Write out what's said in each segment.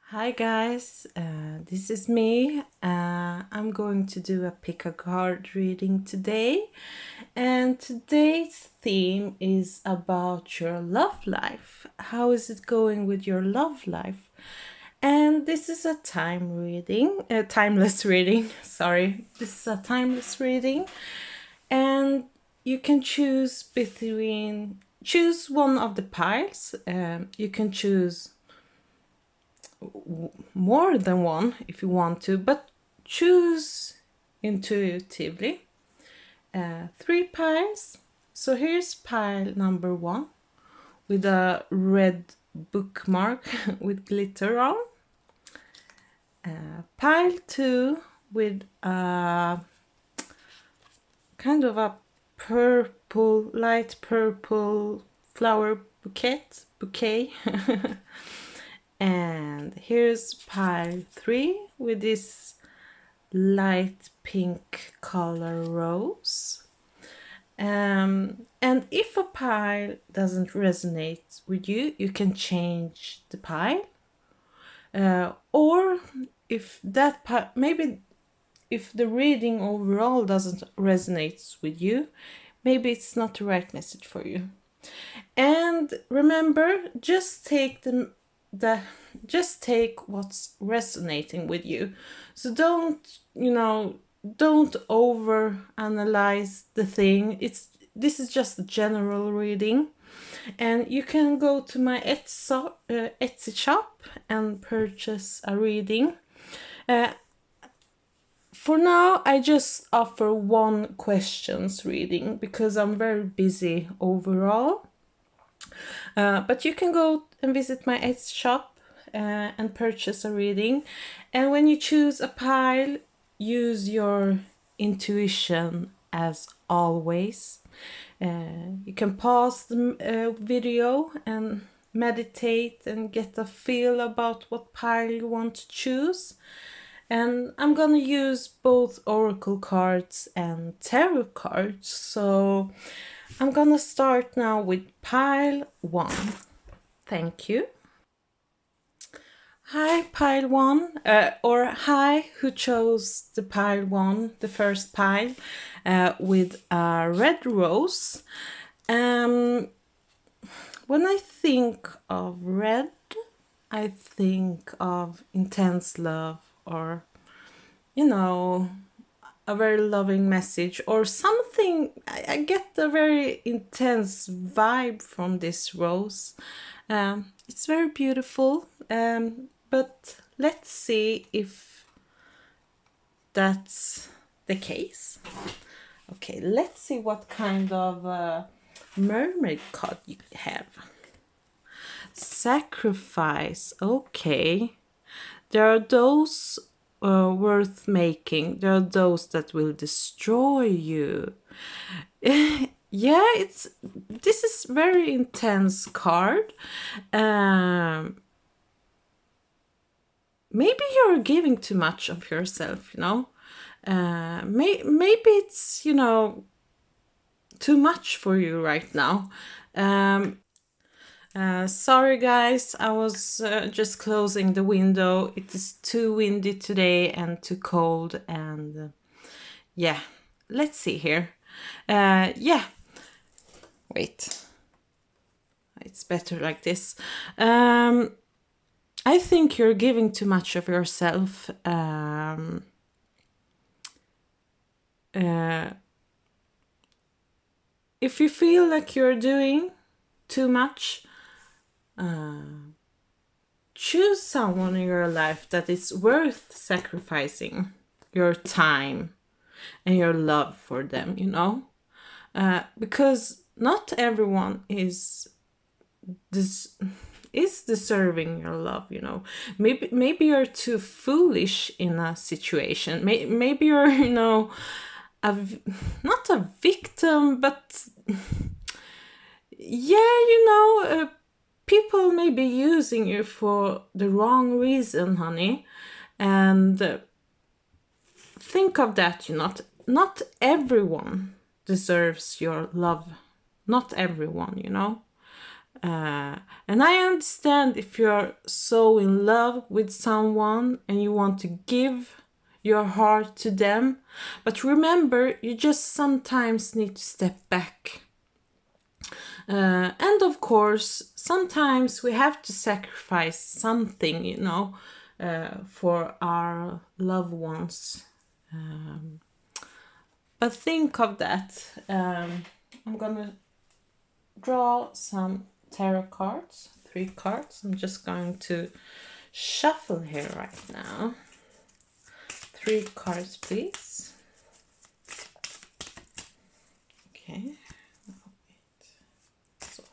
Hi guys, this is me. I'm going to do a pick a card reading today, and today's theme is about your love life. How is it going with your love life? And this is a timeless reading. Sorry, this is a timeless reading, and you can choose one of the piles. You can choose more than one if you want to, but choose intuitively. Three piles. So here's pile number one with a red bookmark with glitter on. Pile two with a kind of a light purple flower bouquet. And here's pile three with this light pink color rose. And if a pile doesn't resonate with you, you can change the pile. Or if that pile, maybe if the reading overall doesn't resonate with you, maybe it's not the right message for you. And remember, just take what's resonating with you. So don't over analyze the thing. This is just a general reading, and you can go to my Etsy shop and purchase a reading. For now, I just offer one questions reading because I'm very busy overall. But you can go and visit my Etsy shop and purchase a reading. And when you choose a pile, use your intuition as always. You can pause the video and meditate and get a feel about what pile you want to choose. And I'm gonna use both oracle cards and tarot cards. So I'm gonna start now with pile one. Thank you. Hi, pile one, or hi, who chose the pile one, the first pile, with a red rose. When I think of red, I think of intense love, or, a very loving message or something. I get a very intense vibe from this rose. It's very beautiful, but let's see if that's the case. Okay, let's see what kind of mermaid card you have. Sacrifice. Okay, there are those worth making. There are those that will destroy you. Yeah, this is very intense card. Maybe you're giving too much of yourself, maybe it's, too much for you right now. Sorry guys, I was just closing the window. It is too windy today and too cold, and yeah, let's see here. Yeah, wait, it's better like this. I think you're giving too much of yourself. If you feel like you're doing too much, choose someone in your life that is worth sacrificing your time and your love for them, because not everyone is deserving your love. Maybe you're too foolish in a situation. Maybe you're not a victim, but yeah, people may be using you for the wrong reason, honey. And think of that. Not everyone deserves your love. Not everyone. And I understand if you're so in love with someone and you want to give your heart to them. But remember, you just sometimes need to step back. And of course, sometimes we have to sacrifice something, you know, for our loved ones. But think of that. I'm gonna draw some tarot cards, 3 cards. I'm just going to shuffle here right now. 3 cards, please. Okay. So.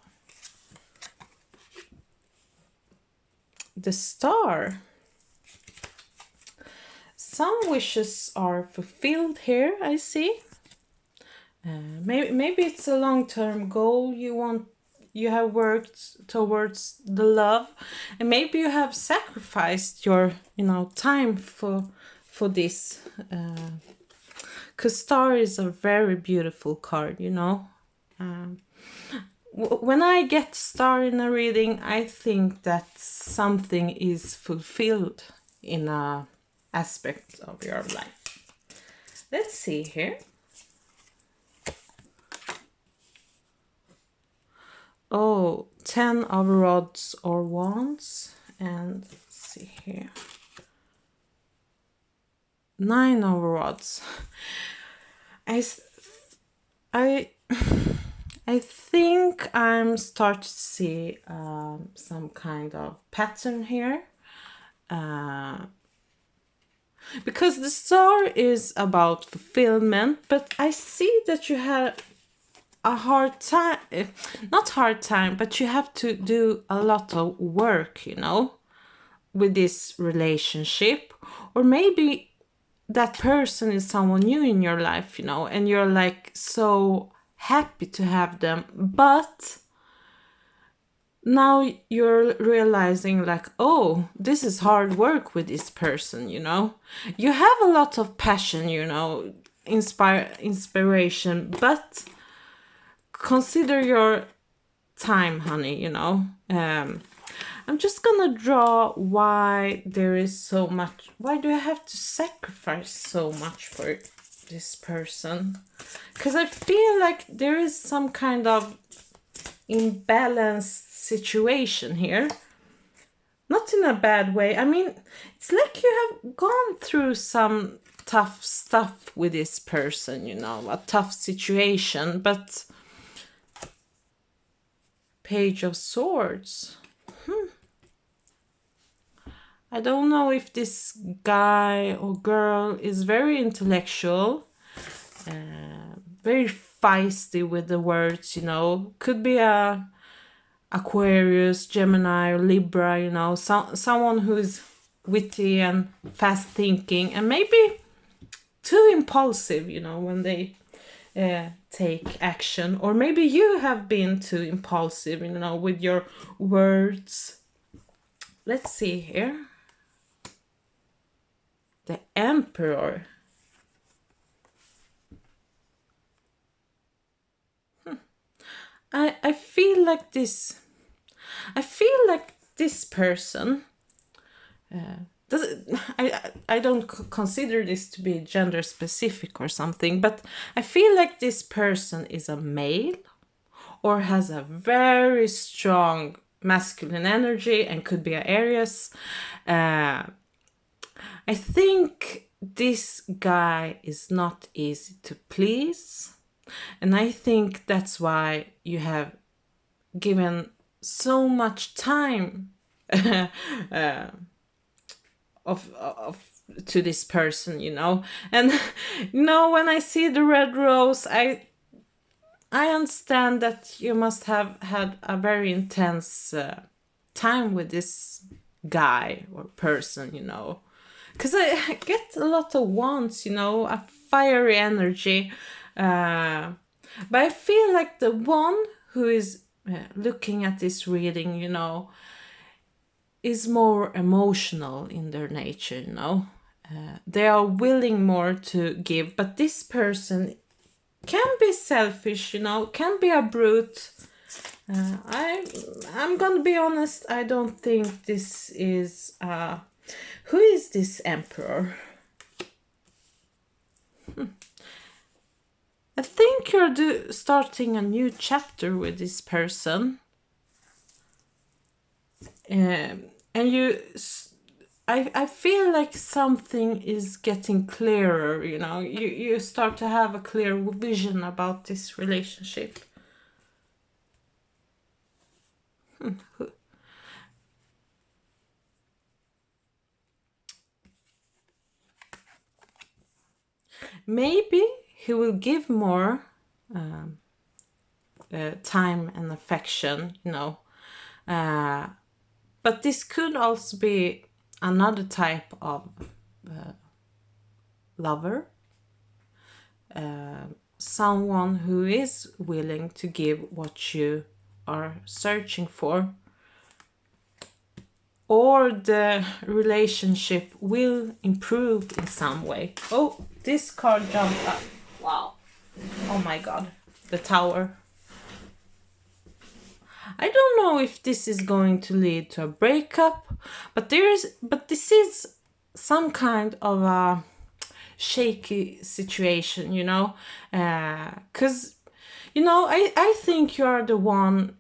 The Star. Some wishes are fulfilled here, I see. Maybe it's a long-term goal you have worked towards the love, and maybe you have sacrificed your time for this. Because Star is a very beautiful card, you know. When I get Star in a reading, I think that something is fulfilled in a aspect of your life. Let's see here. Oh, 10 of rods or wands, and let's see here. 9 of rods. I think I'm starting to see some kind of pattern here. Because the Star is about fulfillment, but I see that you have a hard time, not hard time, but you have to do a lot of work, you know, with this relationship. Or maybe that person is someone new in your life, you know, and you're like so happy to have them, but now you're realizing like, oh, this is hard work with this person, you know. You have a lot of passion, you know, inspiration, but consider your time, honey, you know. I'm just gonna draw why there is so much. Why do I have to sacrifice so much for this person? Because I feel like there is some kind of imbalanced situation here. Not in a bad way. I mean, it's like you have gone through some tough stuff with this person, you know, a tough situation, but Page of Swords. I don't know if this guy or girl is very intellectual, very feisty with the words, you know. Could be a Aquarius, Gemini, or Libra, you know, someone who is witty and fast thinking, and maybe too impulsive, you know, when they take action. Or maybe you have been too impulsive, you know, with your words. Let's see here. The Emperor. I feel like this. I feel like this person. I don't consider this to be gender specific or something, but I feel like this person is a male or has a very strong masculine energy and could be an Aries. I think this guy is not easy to please, and I think that's why you have given so much time to this person, you know. And you know, when I see the red rose, I understand that you must have had a very intense time with this guy or person, you know. Because I get a lot of wands, you know, a fiery energy. But I feel like the one who is looking at this reading, you know, is more emotional in their nature, you know. They are willing more to give, but this person can be selfish, you know, can be a brute. I'm gonna be honest, I don't think this is who is this emperor? I think you're starting a new chapter with this person. And I feel like something is getting clearer, you know. You start to have a clear vision about this relationship. Maybe he will give more time and affection, you know. But this could also be another type of lover. Someone who is willing to give what you are searching for. Or the relationship will improve in some way. Oh, this card jumped up. Wow. Oh my god. The Tower. I don't know if this is going to lead to a breakup, but this is some kind of a shaky situation, you know, because you know, I think you are the one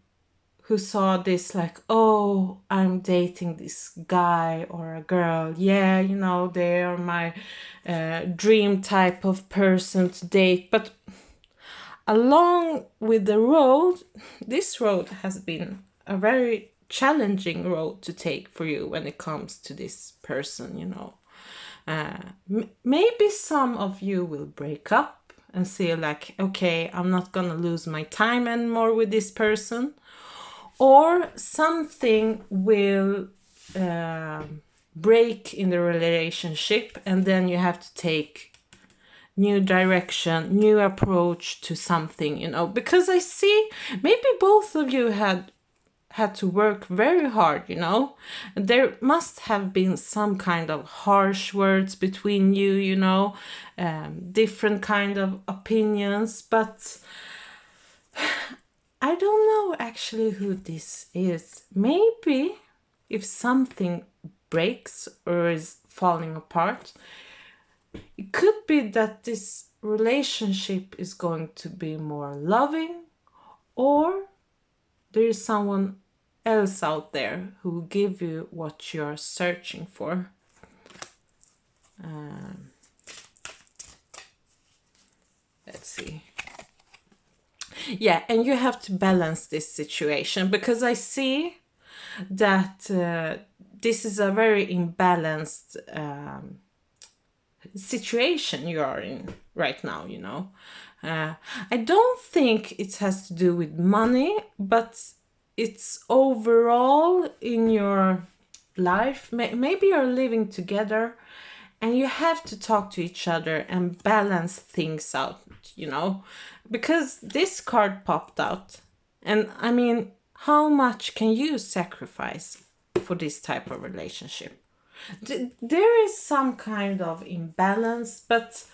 who saw this like, oh, I'm dating this guy or a girl, yeah, you know, they are my dream type of person to date. But along with the road, this road has been a very challenging road to take for you when it comes to this person, you know. Maybe some of you will break up and say like, okay, I'm not gonna lose my time anymore with this person, or something will break in the relationship, and then you have to take new direction, new approach to something, you know, because I see maybe both of you had to work very hard, you know. There must have been some kind of harsh words between you, you know, different kind of opinions, but I don't know actually who this is. Maybe if something breaks or is falling apart, it could be that this relationship is going to be more loving, or there is someone else out there who will give you what you're searching for. Let's see. Yeah, and you have to balance this situation, because I see that this is a very imbalanced situation you are in right now, you know. I don't think it has to do with money, but it's overall in your life. Maybe you're living together and you have to talk to each other and balance things out, you know, because this card popped out. And I mean, how much can you sacrifice for this type of relationship? There is some kind of imbalance, but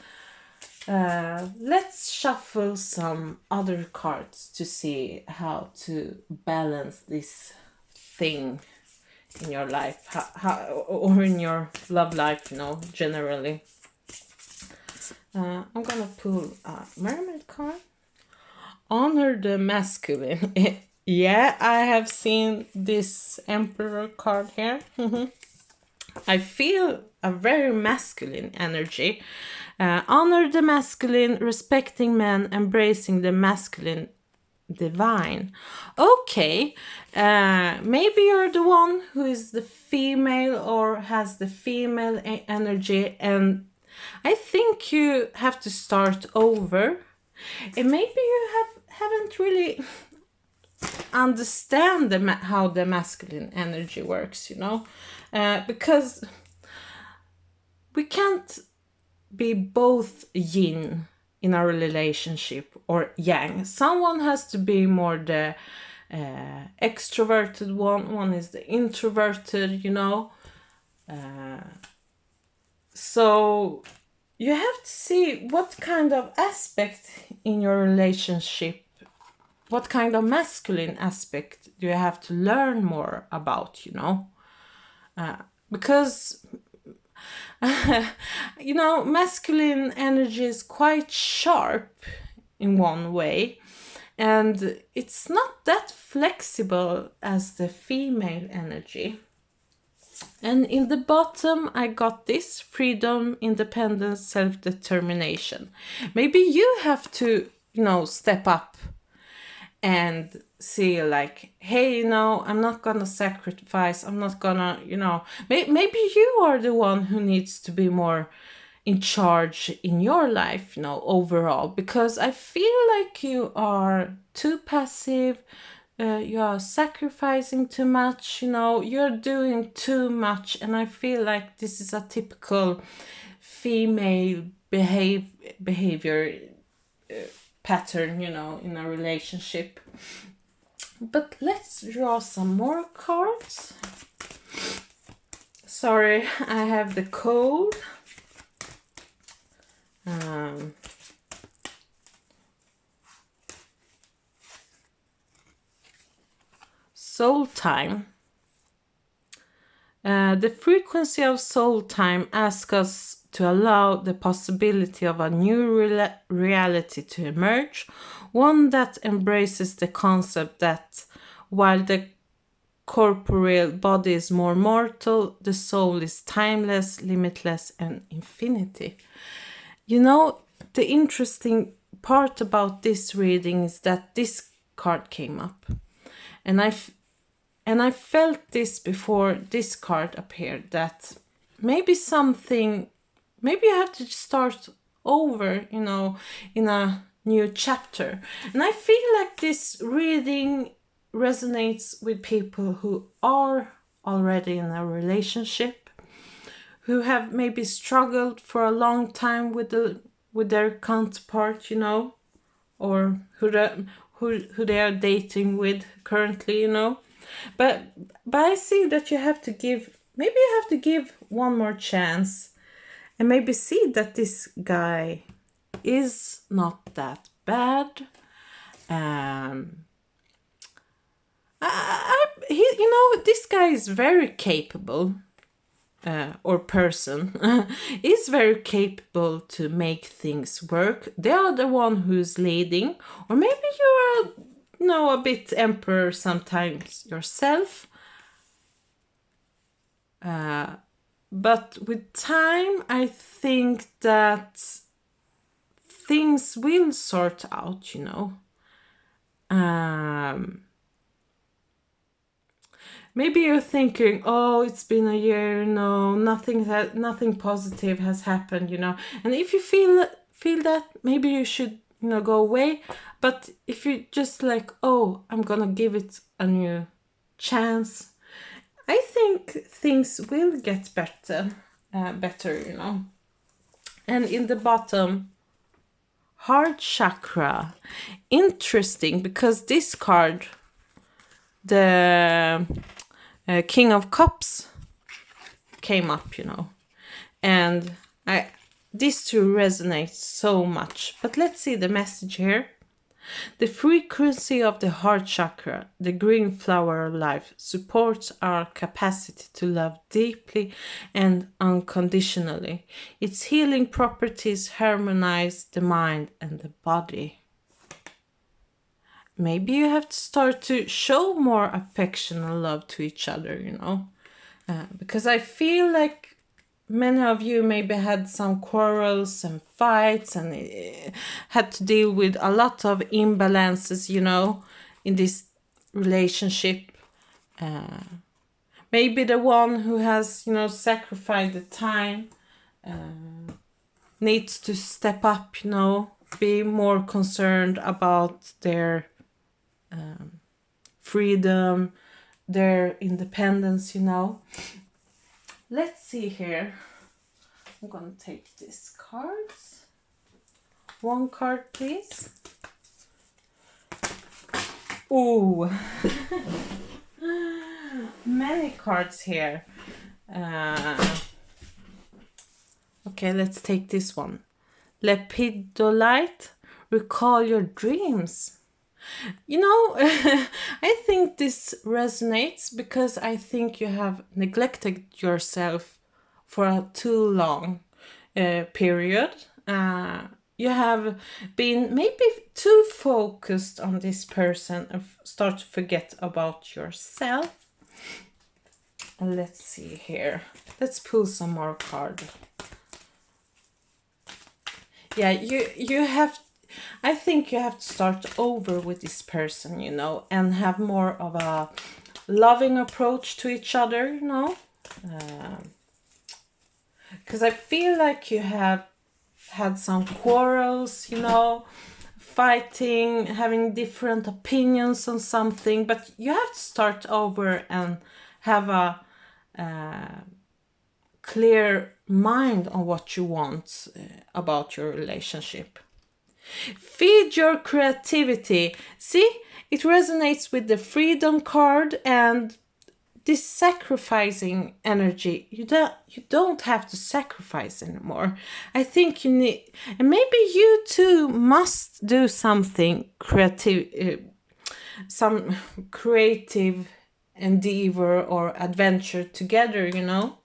let's shuffle some other cards to see how to balance this thing in your life, or in your love life, you know, generally. I'm gonna pull a Mermaid card. Honor the masculine. Yeah, I have seen this Emperor card here. I feel a very masculine energy. Honor the masculine, respecting men, embracing the masculine divine. Okay, maybe you're the one who is the female or has the female energy, and I think you have to start over. And maybe you haven't really understand how the masculine energy works, you know, because we can't be both yin in our relationship or yang. Someone has to be more the extroverted one is the introverted, you know. So you have to see what kind of aspect in your relationship what kind of masculine aspect do you have to learn more about, you know? Because, you know, masculine energy is quite sharp in one way, and it's not that flexible as the female energy. And in the bottom, I got this: freedom, independence, self-determination. Maybe you have to, you know, step up and see like, hey, you know, I'm not gonna sacrifice, I'm not gonna, you know, maybe you are the one who needs to be more in charge in your life, you know, overall, because I feel like you are too passive, you are sacrificing too much, you know, you're doing too much, and I feel like this is a typical female behavior pattern, you know, in a relationship. But let's draw some more cards. Sorry, I have the cold. Soul time. The frequency of soul time asks us to allow the possibility of a new reality to emerge, one that embraces the concept that while the corporeal body is more mortal, the soul is timeless, limitless, and infinity. You know, the interesting part about this reading is that this card came up, and I felt this before this card appeared, that maybe you have to start over, you know, in a new chapter. And I feel like this reading resonates with people who are already in a relationship, who have maybe struggled for a long time with their counterpart, you know, or who they are dating with currently, you know. But I see that you have to give one more chance, and maybe see that this guy is not that bad. You know, this guy is very capable, or person is very capable to make things work. They are the one who's leading, or maybe you're you know, a bit emperor sometimes yourself. But with time, I think that things will sort out, you know. Maybe you're thinking, oh, it's been a year, no, nothing positive has happened, you know. And if you feel that, maybe you should, you know, go away. But if you just like, oh, I'm gonna give it a new chance, I think things will get better, you know. And in the bottom, heart chakra. Interesting, because this card, the King of Cups, came up, you know. And these two resonate so much. But let's see the message here. The frequency of the heart chakra, the green flower of life, supports our capacity to love deeply and unconditionally. Its healing properties harmonize the mind and the body. Maybe you have to start to show more affection and love to each other, you know. Because I feel like many of you maybe had some quarrels and fights and had to deal with a lot of imbalances, you know, in this relationship. Maybe the one who has, you know, sacrificed the time needs to step up, you know, be more concerned about their freedom, their independence, you know. Let's see here. I'm gonna take these cards. One card, please. Ooh. Many cards here. Okay, let's take this one. Lepidolite, recall your dreams. You know, I think this resonates because I think you have neglected yourself for a too long period. You have been maybe too focused on this person and start to forget about yourself. And let's see here. Let's pull some more cards. Yeah, you have, I think you have to start over with this person, you know, and have more of a loving approach to each other, you know. Because I feel like you have had some quarrels, you know, fighting, having different opinions on something, but you have to start over and have a clear mind on what you want about your relationship. Feed your creativity. See, it resonates with the freedom card and this sacrificing energy. You don't have to sacrifice anymore. I think you need, and maybe you too must do something creative, some creative endeavor or adventure together, you know.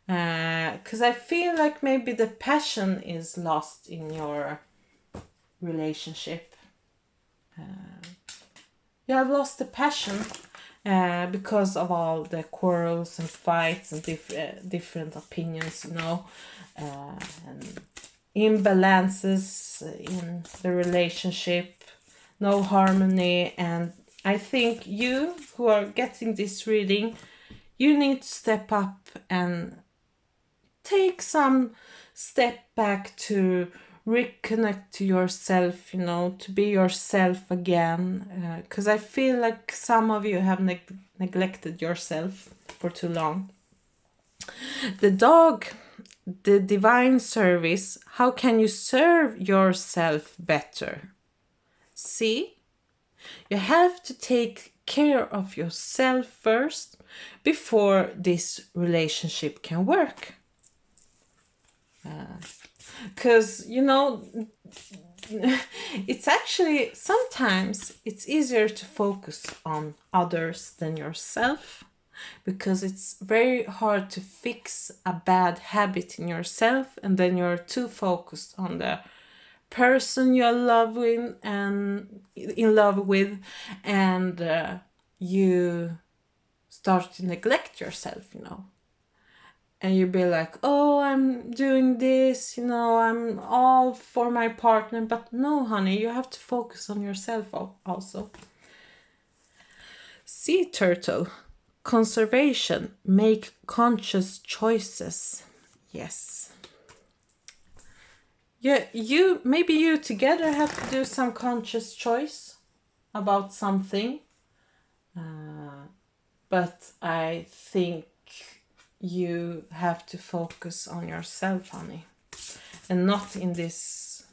Because I feel like maybe the passion is lost in your relationship. You have lost the passion because of all the quarrels and fights and different opinions, you know, and imbalances in the relationship, no harmony. And I think you who are getting this reading, you need to step up and take some step back to reconnect to yourself, you know, to be yourself again. Because I feel like some of you have neglected yourself for too long. The dog, the divine service, how can you serve yourself better? See, you have to take care of yourself first before this relationship can work. Because, you know, it's actually, sometimes it's easier to focus on others than yourself, because it's very hard to fix a bad habit in yourself, and then you're too focused on the person you're in love with, and you start to neglect yourself, you know. And you'll be like, oh, I'm doing this, you know, I'm all for my partner. But no, honey, you have to focus on yourself also. Sea turtle, conservation, make conscious choices. Yes. Yeah, maybe you together have to do some conscious choice about something. But I think you have to focus on yourself, honey, and not in this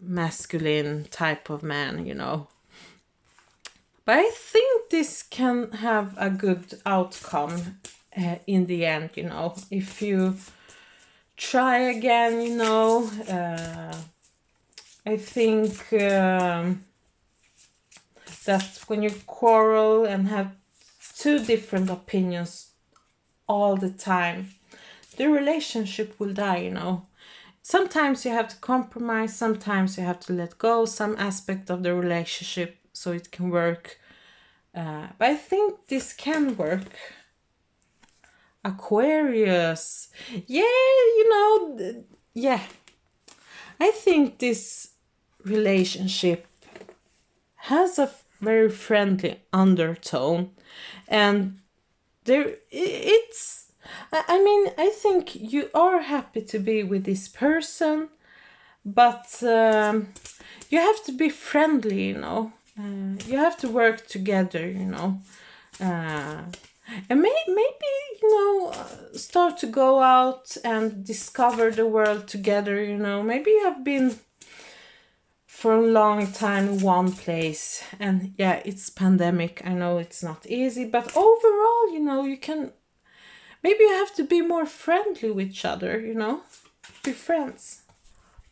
masculine type of man, you know. But I think this can have a good outcome in the end, you know, if you try again, you know. I think that when you quarrel and have two different opinions all the time, the relationship will die, you know. Sometimes you have to compromise, sometimes you have to let go some aspect of the relationship so it can work. But I think this can work. Aquarius. Yeah, you know, yeah. I think this relationship has a very friendly undertone, and I think you are happy to be with this person, but you have to be friendly, you know. You have to work together, you know. And maybe, you know, start to go out and discover the world together, you know. Maybe you have been for a long time in one place, and yeah, it's pandemic. I know it's not easy, but overall, you know, you can, maybe you have to be more friendly with each other, you know, be friends.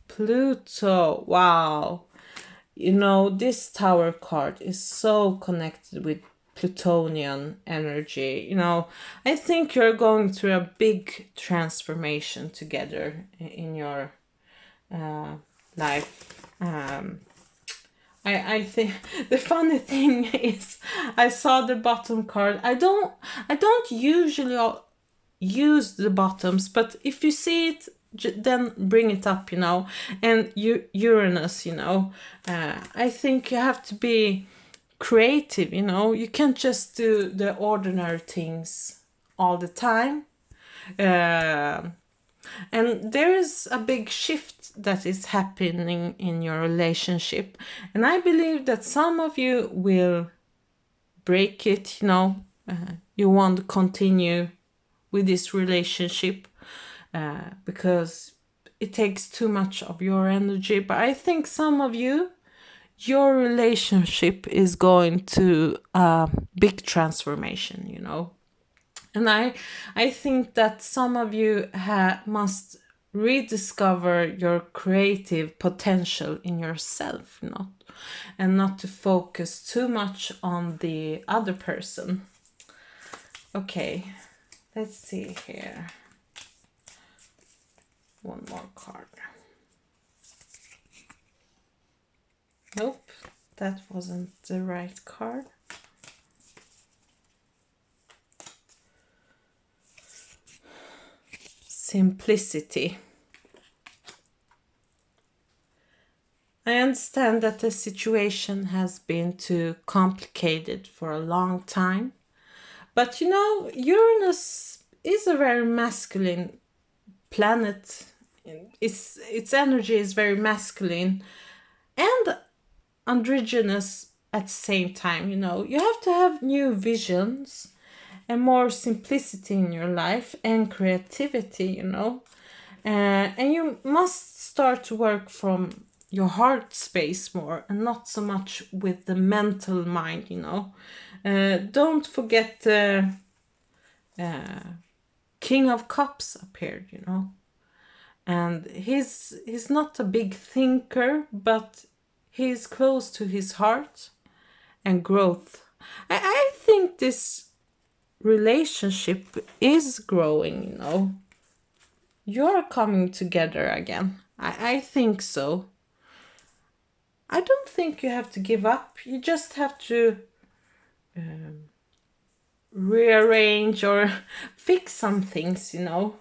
Pluto, wow. you know, this Tower card is so connected with Plutonian energy. You know, I think you're going through a big transformation together in your life. I think the funny thing is, I saw the bottom card. I don't usually use the bottoms, but if you see it, then bring it up, you know. And Uranus, you know, I think you have to be creative, you know. You can't just do the ordinary things all the time. And there is a big shift that is happening in your relationship, and I believe that some of you will break it, you know. You won't continue with this relationship because it takes too much of your energy. But I think some of you, your relationship is going to a big transformation, you know. And I think that some of you must rediscover your creative potential in yourself, you know, and not to focus too much on the other person. Okay, let's see here. One more card. Nope, that wasn't the right card. Simplicity. I understand that the situation has been too complicated for a long time. But you know, Uranus is a very masculine planet. Its energy is very masculine and androgynous at the same time, you know. You have to have new visions and more simplicity in your life and creativity, you know. And you must start to work from your heart space more and not so much with the mental mind, you know. Don't forget the King of Cups appeared, you know. And he's not a big thinker, but he's close to his heart and growth. I think this relationship is growing, you know. You're coming together again. I think so. I don't think you have to give up. You just have to rearrange or fix some things, you know.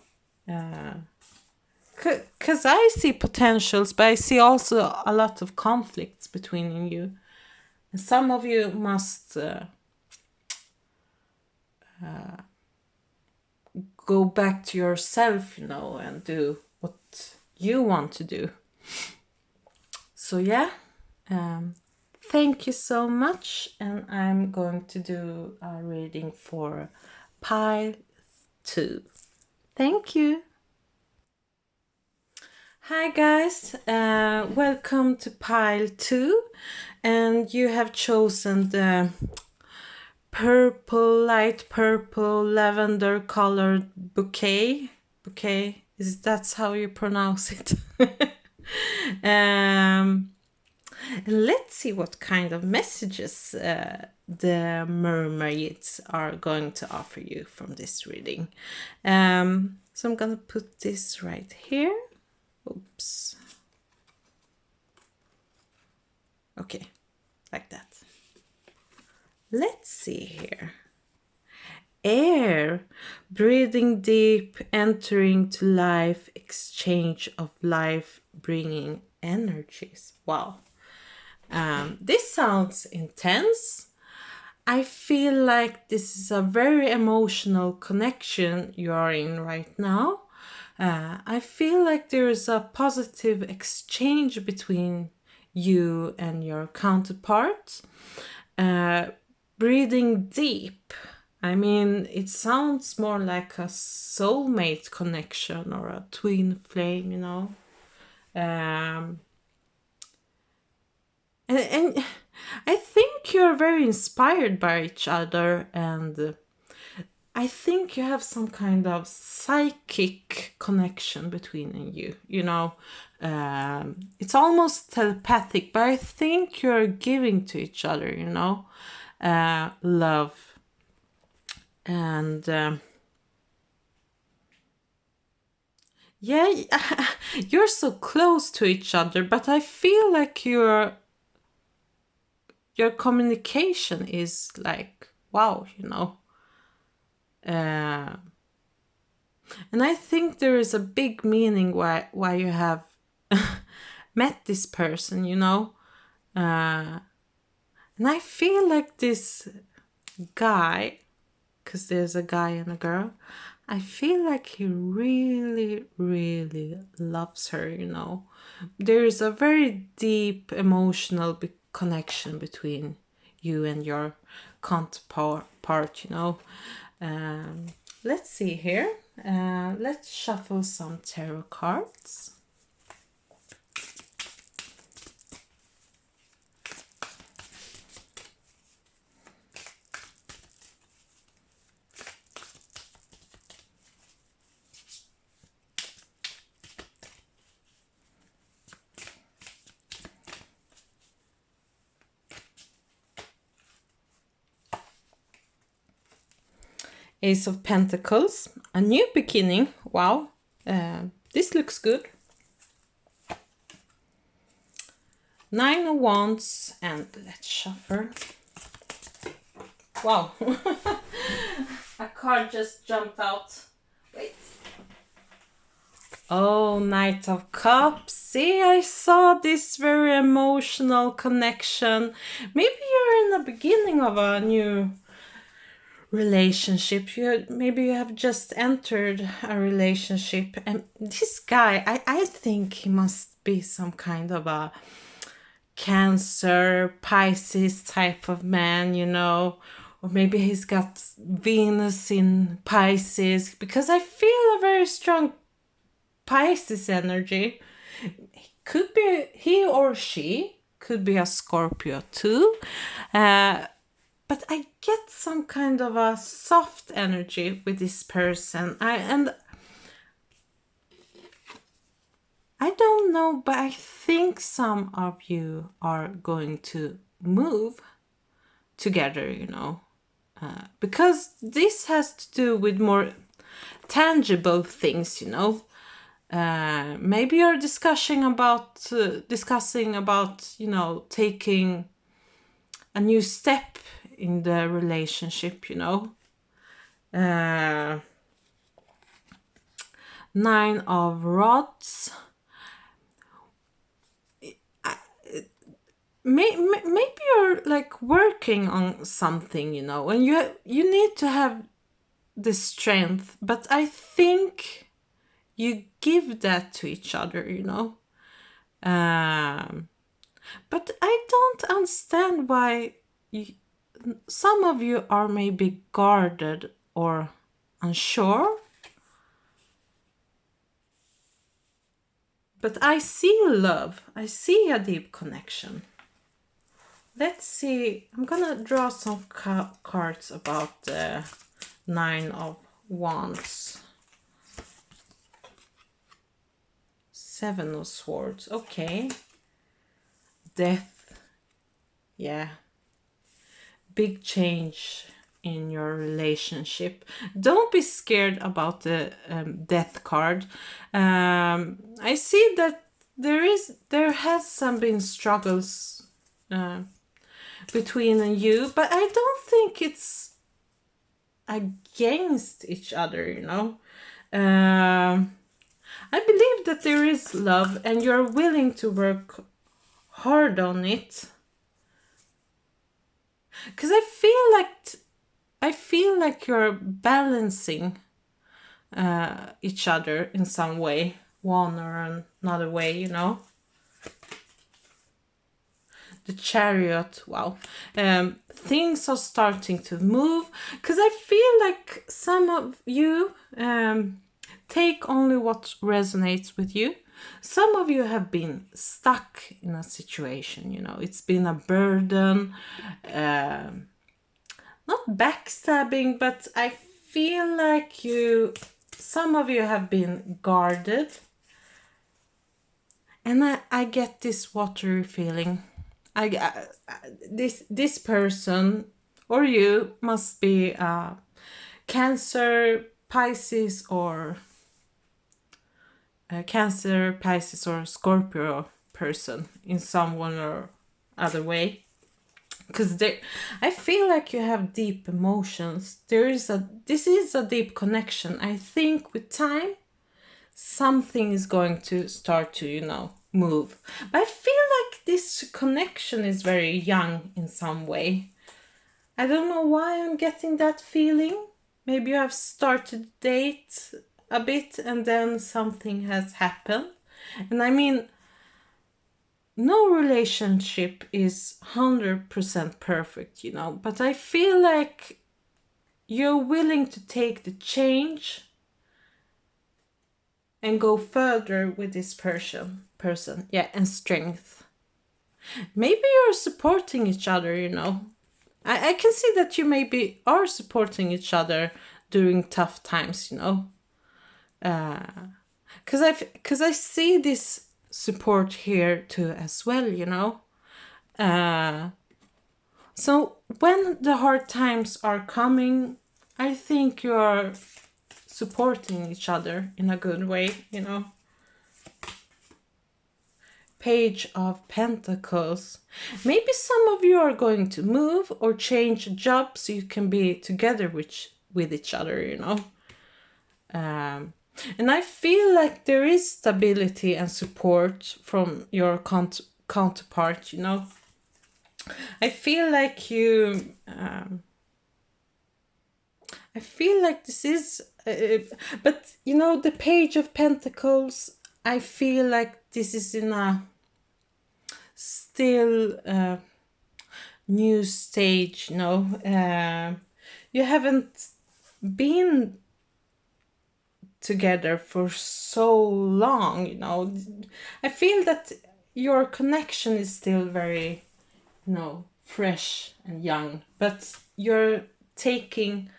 Because I see potentials, but I see also a lot of conflicts between you. And some of you must go back to yourself, you know, and do what you want to do. So yeah, thank you so much, and I'm going to do a reading for pile 2. Thank you. Hi guys, welcome to pile 2, and you have chosen the purple, light purple, lavender colored bouquet. Is that's how you pronounce it? Let's see what kind of messages the mermaids are going to offer you from this reading. So I'm gonna put this right here. Oops. Okay, like that. Let's see here. Air, breathing deep, entering to life, exchange of life, bringing energies. Wow. This sounds intense. I feel like this is a very emotional connection you are in right now. I feel like there is a positive exchange between you and your counterpart. Breathing deep. I mean, it sounds more like a soulmate connection or a twin flame, you know. And I think you're very inspired by each other, and I think you have some kind of psychic connection between you, you know. It's almost telepathic, but I think you're giving to each other, you know, love. And yeah, you're so close to each other, but I feel like your communication is like, wow, you know. And I think there is a big meaning why you have met this person, you know. And I feel like this guy, because there's a guy and a girl, I feel like he really, really loves her, you know. There is a very deep emotional connection between you and your counterpart, you know. Um, let's see here. Let's shuffle some tarot cards. Ace of Pentacles, a new beginning. Wow, this looks good. Nine of Wands, and let's shuffle. Wow, a card just jumped out. Wait. Oh, Knight of Cups. See, I saw this very emotional connection. Maybe you're in the beginning of a new relationship. Maybe you have just entered a relationship, and this guy, I think he must be some kind of a Cancer, Pisces type of man, you know, or maybe he's got Venus in Pisces, because I feel a very strong Pisces energy. Could be he or she, could be a Scorpio too. But I get some kind of a soft energy with this person. I don't know, but I think some of you are going to move together, you know, because this has to do with more tangible things, you know. Maybe you're discussing about, you know, taking a new step in the relationship, you know. Nine of Rods. Maybe you're like working on something, you know, and you need to have the strength, but I think you give that to each other, you know. But I don't understand why some of you are maybe guarded or unsure. But I see love. I see a deep connection. Let's see. I'm gonna draw some cards about the Nine of Wands. Seven of Swords. Okay. Death. Yeah. Big change in your relationship. Don't be scared about the death card. I see that there has some been struggles between you, but I don't think it's against each other, you know. I believe that there is love and you're willing to work hard on it. Because I feel like you're balancing each other in some way, one or another way, you know. The Chariot, wow. Things are starting to move, because I feel like some of you take only what resonates with you. Some of you have been stuck in a situation, you know, it's been a burden, not backstabbing, but I feel like some of you have been guarded. And I get this watery feeling. This person or you must be Cancer, Pisces, or Cancer, Pisces, or Scorpio person in some one or other way. Because I feel like you have deep emotions. This is a deep connection. I think with time, something is going to start to, move. But I feel like this connection is very young in some way. I don't know why I'm getting that feeling. Maybe you have started to date a bit and then something has happened. And I mean, no relationship is 100% perfect, but I feel like you're willing to take the change and go further with this person. Yeah, and strength. Maybe you're supporting each other, I can see that you maybe are supporting each other during tough times, because I see this support here too as well, so when the hard times are coming, I think you are supporting each other in a good way, Page of Pentacles. Maybe some of you are going to move or change jobs so you can be together with each other, and I feel like there is stability and support from your counterpart, I feel like I feel like this is, but the Page of Pentacles, I feel like this is in a still new stage, you haven't been together for so long, I feel that your connection is still very, fresh and young, but you're taking,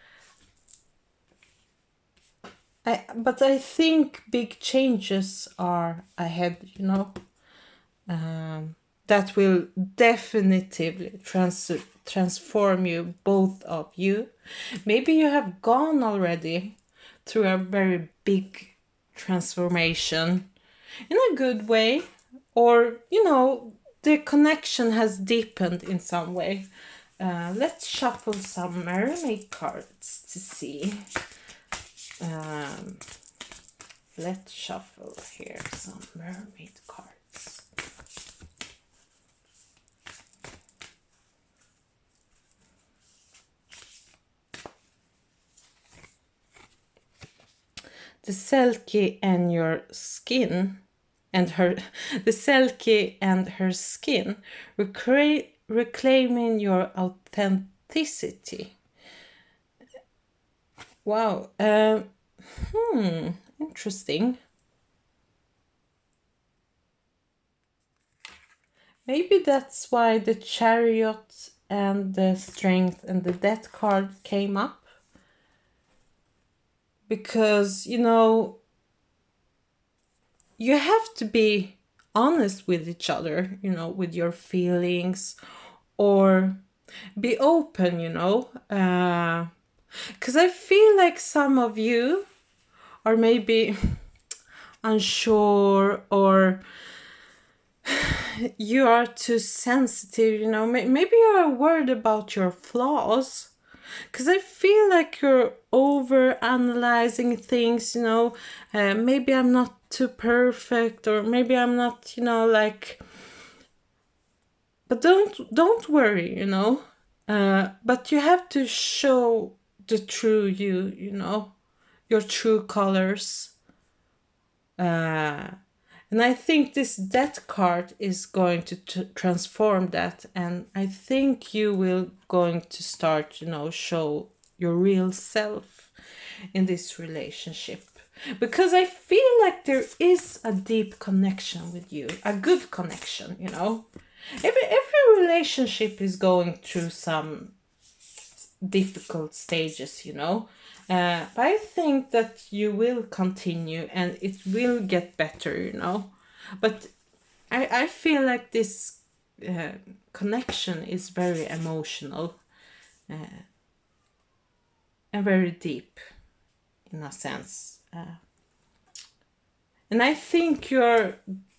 but I think big changes are ahead, that will definitively transform you, both of you. Maybe you have gone already through a very big transformation in a good way, or the connection has deepened in some way. Let's shuffle some mermaid cards to see. Let's shuffle here some mermaid cards. The Selkie and your skin and the Selkie and her skin, reclaiming your authenticity. Wow. Interesting. Maybe that's why the Chariot and the Strength and the Death card came up. Because, you have to be honest with each other, with your feelings, or be open, because I feel like some of you are maybe unsure, or you are too sensitive, maybe you are worried about your flaws. Because I feel like you're over analyzing things, maybe I'm not too perfect, or maybe I'm not, but don't worry, but you have to show the true you, your true colors. And I think this Death card is going to transform that. And I think you will going to start, show your real self in this relationship. Because I feel like there is a deep connection with you, a good connection, Every relationship is going through some difficult stages, But I think that you will continue and it will get better, you know. But I feel like this connection is very emotional and very deep in a sense. And I think you're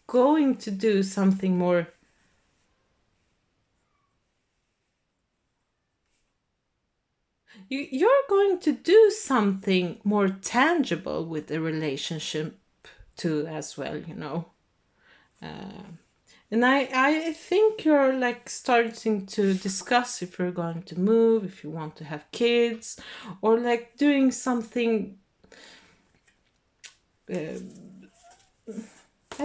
going to do something more. You're going to do something more tangible with the relationship too, as well, you know. And I think you're like starting to discuss if you're going to move, if you want to have kids, or like doing something. I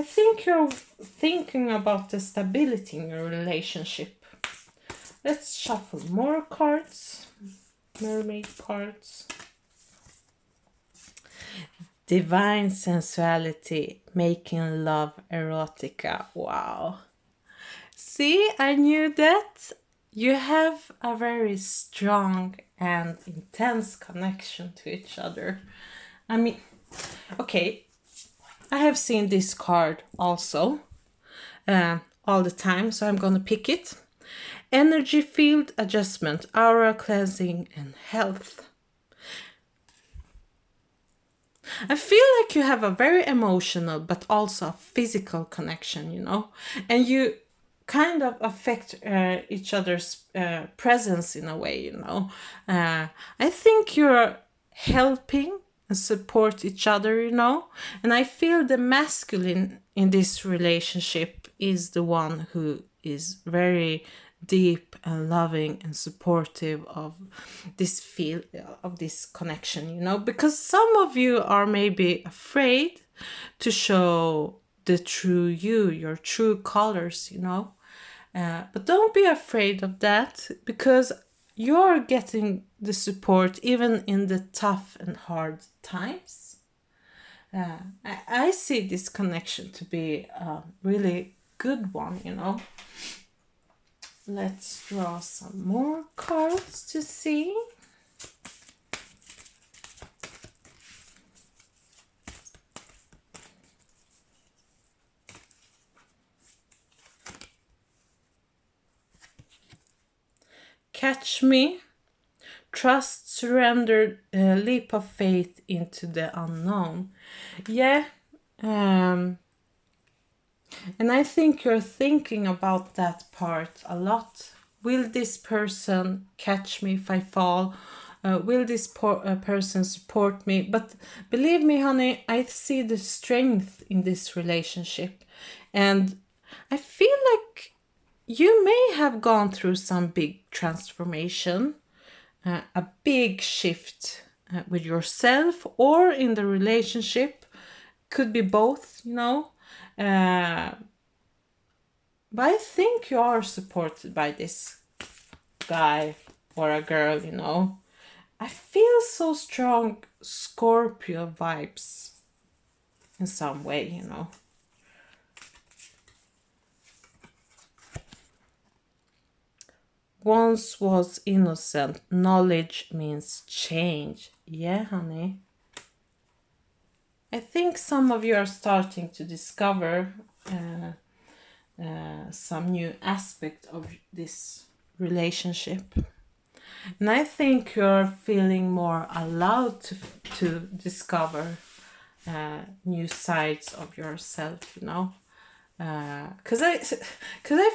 think you're thinking about the stability in your relationship. Let's shuffle more cards. Mermaid cards. Divine sensuality, making love erotica. Wow. See, I knew that. You have a very strong and intense connection to each other. I mean, okay, I have seen this card also all the time, so I'm gonna pick it. Energy field adjustment, aura cleansing, and health. I feel like you have a very emotional but also a physical connection, you know, and you kind of affect each other's presence in a way, you know. I think you're helping and support each other, you know, and I feel the masculine in this relationship is the one who is very deep and loving and supportive of this feel of this connection, you know, because some of you are maybe afraid to show the true you, your true colors, you know. But don't be afraid of that, because you're getting the support even in the tough and hard times. I see this connection to be a really good one, you know. Let's draw some more cards to see. Catch me. Trust, surrender, leap of faith into the unknown. Yeah. And I think you're thinking about that part a lot. Will this person catch me if I fall? Will this person support me? But believe me, honey, I see the strength in this relationship. And I feel like you may have gone through some big transformation, a big shift with yourself or in the relationship. Could be both, you know. But I think you are supported by this guy or a girl, you know. I feel so strong Scorpio vibes in some way, you know. Once was innocent, knowledge means change. Yeah, honey. I think some of you are starting to discover some new aspect of this relationship. And I think you're feeling more allowed to discover new sides of yourself, you know. Because I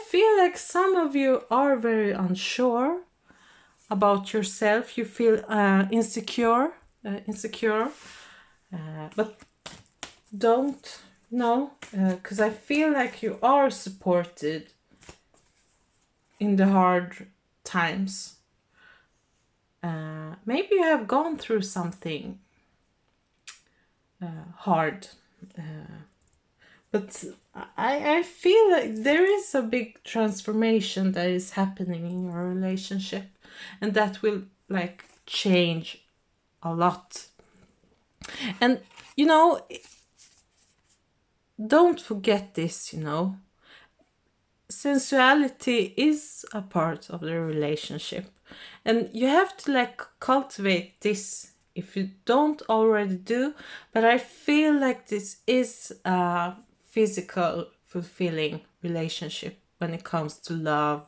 feel like some of you are very unsure about yourself. You feel insecure, but don't, no, because I feel like you are supported in the hard times. Maybe you have gone through something hard, but I feel like there is a big transformation that is happening in your relationship, and that will like change a lot. And you know, don't forget this, you know, sensuality is a part of the relationship, and you have to like cultivate this if you don't already do, but I feel like this is a physical fulfilling relationship when it comes to love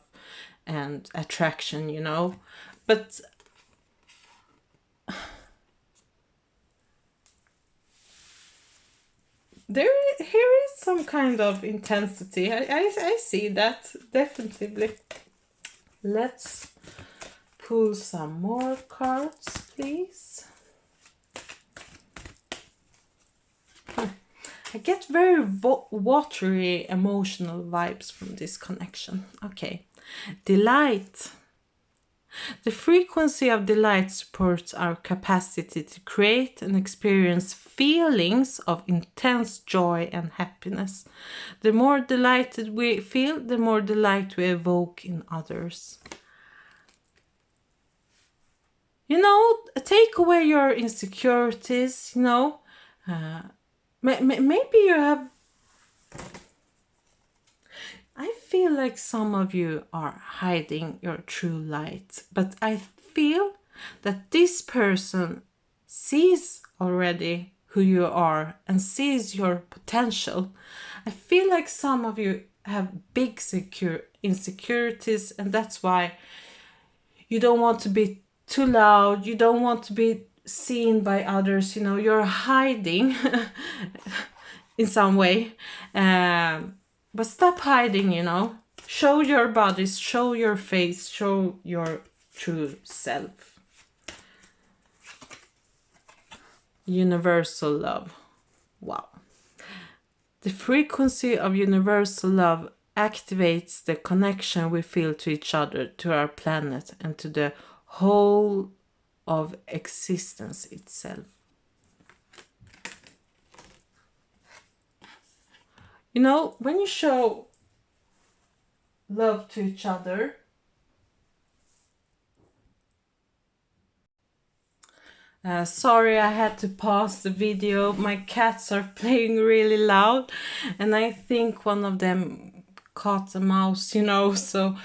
and attraction, you know. But here is some kind of intensity. I see that, definitely. Let's pull some more cards, please. I get very watery emotional vibes from this connection. Okay. Delight. The frequency of delight supports our capacity to create and experience feelings of intense joy and happiness. The more delighted we feel, the more delight we evoke in others. You know, take away your insecurities, you know. Maybe you have... I feel like some of you are hiding your true light, but I feel that this person sees already who you are and sees your potential. I feel like some of you have big insecurities, and that's why you don't want to be too loud, you don't want to be seen by others, you know, you're hiding in some way. But stop hiding, you know. Show your bodies, show your face, show your true self. Universal love. Wow. The frequency of universal love activates the connection we feel to each other, to our planet, and to the whole of existence itself. You know, when you show love to each other, sorry, I had to pause the video. My cats are playing really loud, and I think one of them caught a mouse, you know, so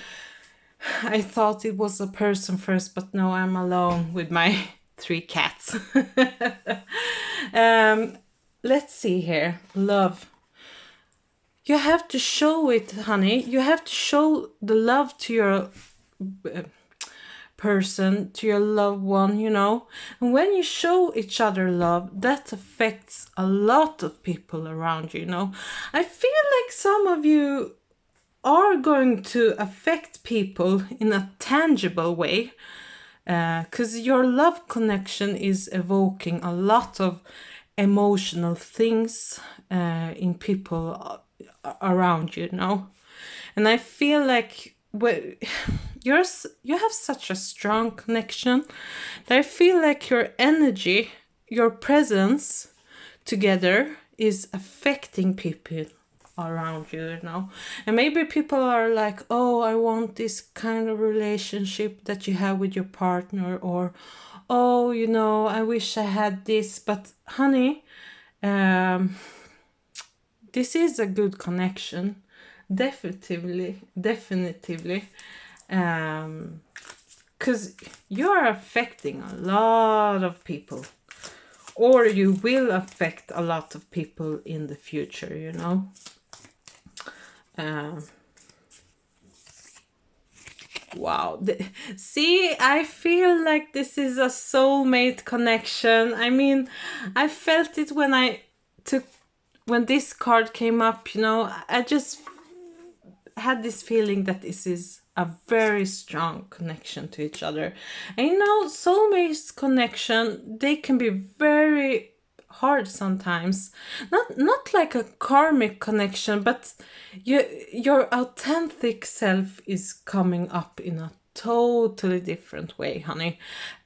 I thought it was a person first, but no, I'm alone with my 3 cats. Let's see here. Love. You have to show it, honey. You have to show the love to your person, to your loved one, you know. And when you show each other love, that affects a lot of people around you, you know. I feel like some of you are going to affect people in a tangible way, because your love connection is evoking a lot of emotional things in people around you, you know. And I feel like you have such a strong connection that I feel like your energy, your presence together is affecting people around you, you know. And maybe people are like, oh, I want this kind of relationship that you have with your partner, or oh, you know, I wish I had this. But honey, this is a good connection, definitely, because you are affecting a lot of people, or you will affect a lot of people in the future, you know. Wow. See, I feel like this is a soulmate connection. I mean, I felt it when this card came up, you know. I just had this feeling that this is a very strong connection to each other. And you know, soulmates connection, they can be very hard sometimes. Not like a karmic connection, but your authentic self is coming up in a totally different way, honey.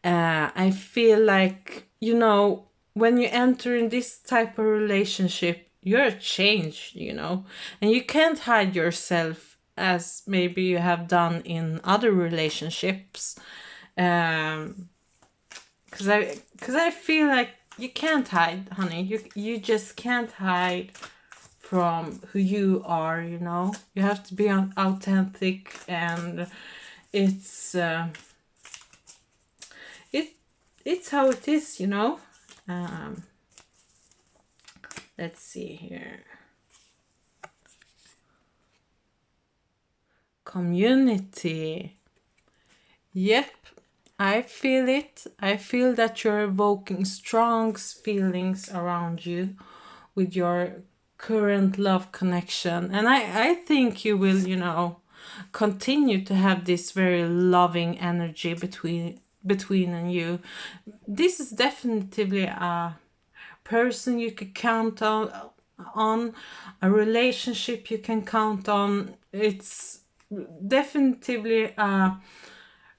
I feel like, you know, when you enter in this type of relationship, you're changed, you know, and you can't hide yourself as maybe you have done in other relationships. Because I feel like you can't hide, honey. You just can't hide from who you are, you know. You have to be authentic, and it's it's how it is, you know. Let's see here. Community. Yep, I feel it. I feel that you're evoking strong feelings around you with your current love connection. And I think you will, you know, continue to have this very loving energy between and you. This is definitely a person you could count on, a relationship you can count on. It's definitely a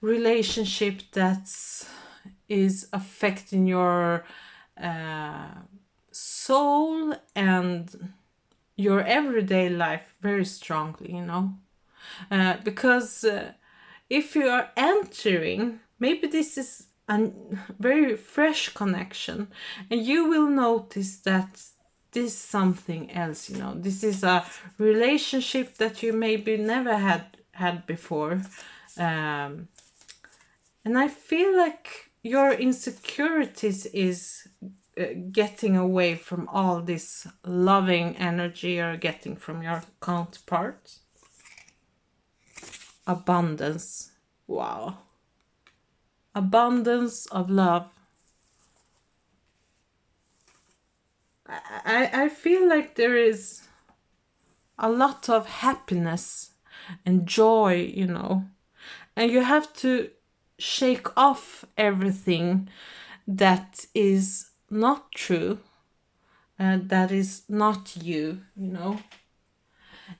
relationship that is affecting your soul and your everyday life very strongly, you know. Because if you are entering, maybe this is a very fresh connection, and you will notice that this is something else, you know. This is a relationship that you maybe never had before. And I feel like your insecurities is getting away from all this loving energy you're getting from your counterpart. Abundance. Wow. Abundance of love. I feel like there is a lot of happiness and joy, you know. And you have to shake off everything that is not true, that is not you, you know.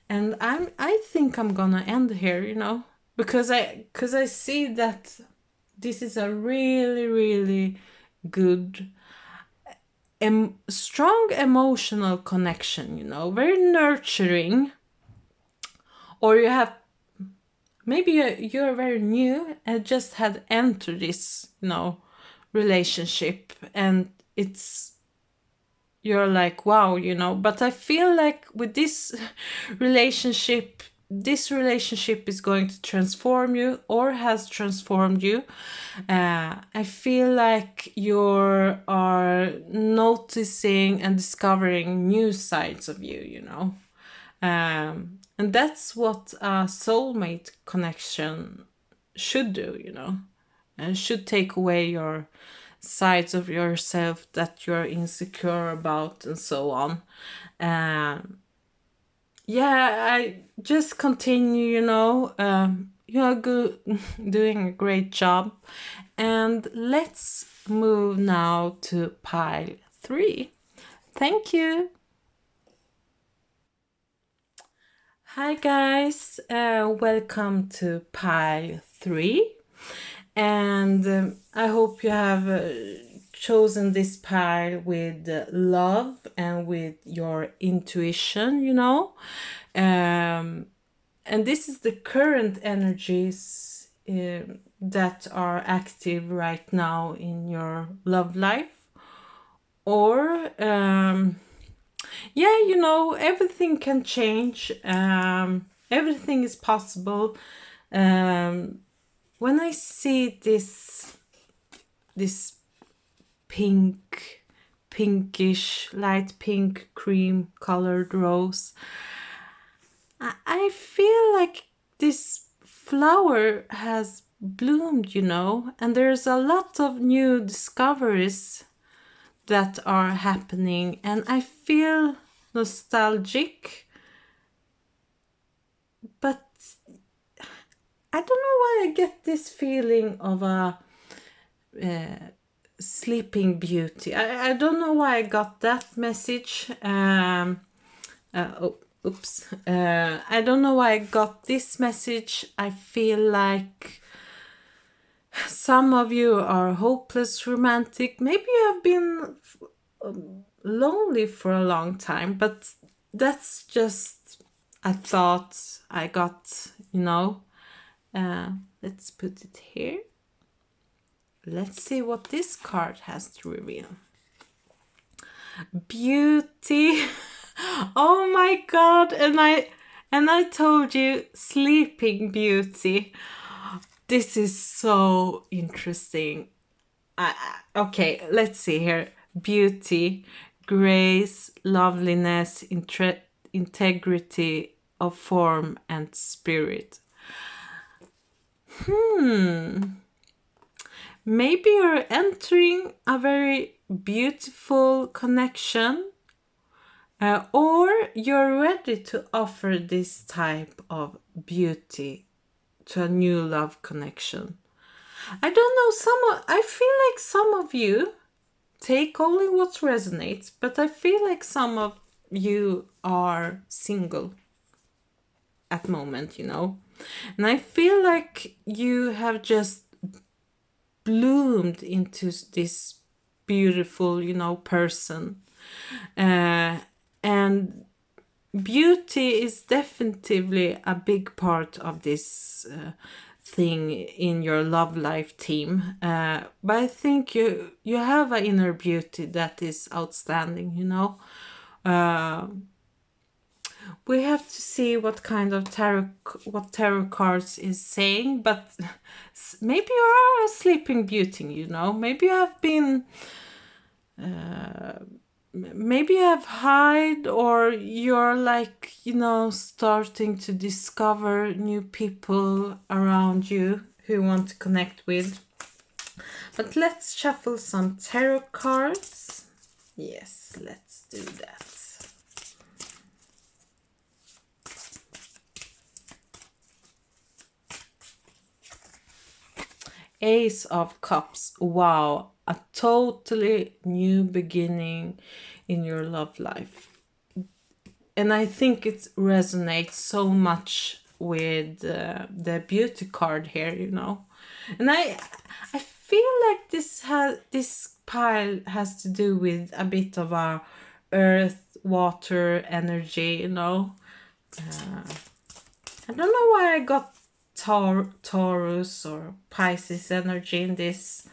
And I think I'm gonna end here, you know, because I see that this is a really, really good, strong emotional connection, you know, very nurturing. Or you have, maybe you're very new and just had entered this, you know, relationship, and you're like, wow, you know. But I feel like with relationship this relationship is going to transform you, or has transformed you. I feel like you are noticing and discovering new sides of you, you know. And that's what a soulmate connection should do, you know, and should take away your sides of yourself that you're insecure about and so on. Yeah, I just continue, you know. You're good, doing a great job. And let's move now to pile 3. Thank you. Hi guys, welcome to pile 3. And I hope you have chosen this pile with love and with your intuition, you know. And this is the current energies that are active right now in your love life. Or yeah, you know, everything can change. Everything is possible. When I see this pinkish, light pink, cream colored rose, I feel like this flower has bloomed, you know, and there's a lot of new discoveries that are happening, and I feel nostalgic, but I don't know why I get this feeling of a sleeping beauty. I don't know why I got that message. Oops. I don't know why I got this message. I feel like some of you are hopeless romantic. Maybe you have been lonely for a long time, but that's just a thought I got, you know. Let's put it here. Let's see what this card has to reveal. Beauty. Oh my god, and I told you, sleeping beauty. This is so interesting. Okay, let's see here. Beauty, grace, loveliness, integrity of form and spirit. Maybe you're entering a very beautiful connection, or you're ready to offer this type of beauty to a new love connection. I don't know, I feel like some of you take only what resonates, but I feel like some of you are single at the moment, you know. And I feel like you have just bloomed into this beautiful, you know, person. And beauty is definitely a big part of this thing in your love life team. But I think you have an inner beauty that is outstanding, you know. We have to see what kind of tarot cards is saying, but maybe you are a sleeping beauty, you know. Maybe you have been maybe you have hide, or you're like, you know, starting to discover new people around you who you want to connect with. But let's shuffle some tarot cards. Yes, let's do that. Ace of Cups. Wow, a totally new beginning in your love life. And I think it resonates so much with the beauty card here, you know. And I feel like this pile has to do with a bit of our earth, water energy, you know. I don't know why I got Taurus or Pisces energy in this.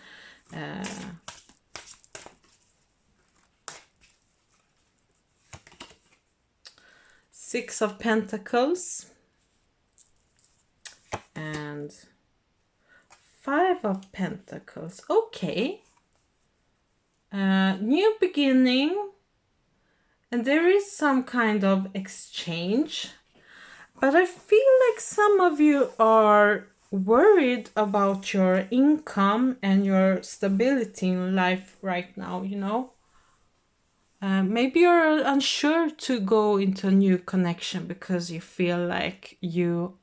Six of Pentacles and Five of Pentacles. Okay. New beginning, and there is some kind of exchange, but I feel like some of you are worried about your income and your stability in life right now, you know. Maybe you're unsure to go into a new connection because you feel like you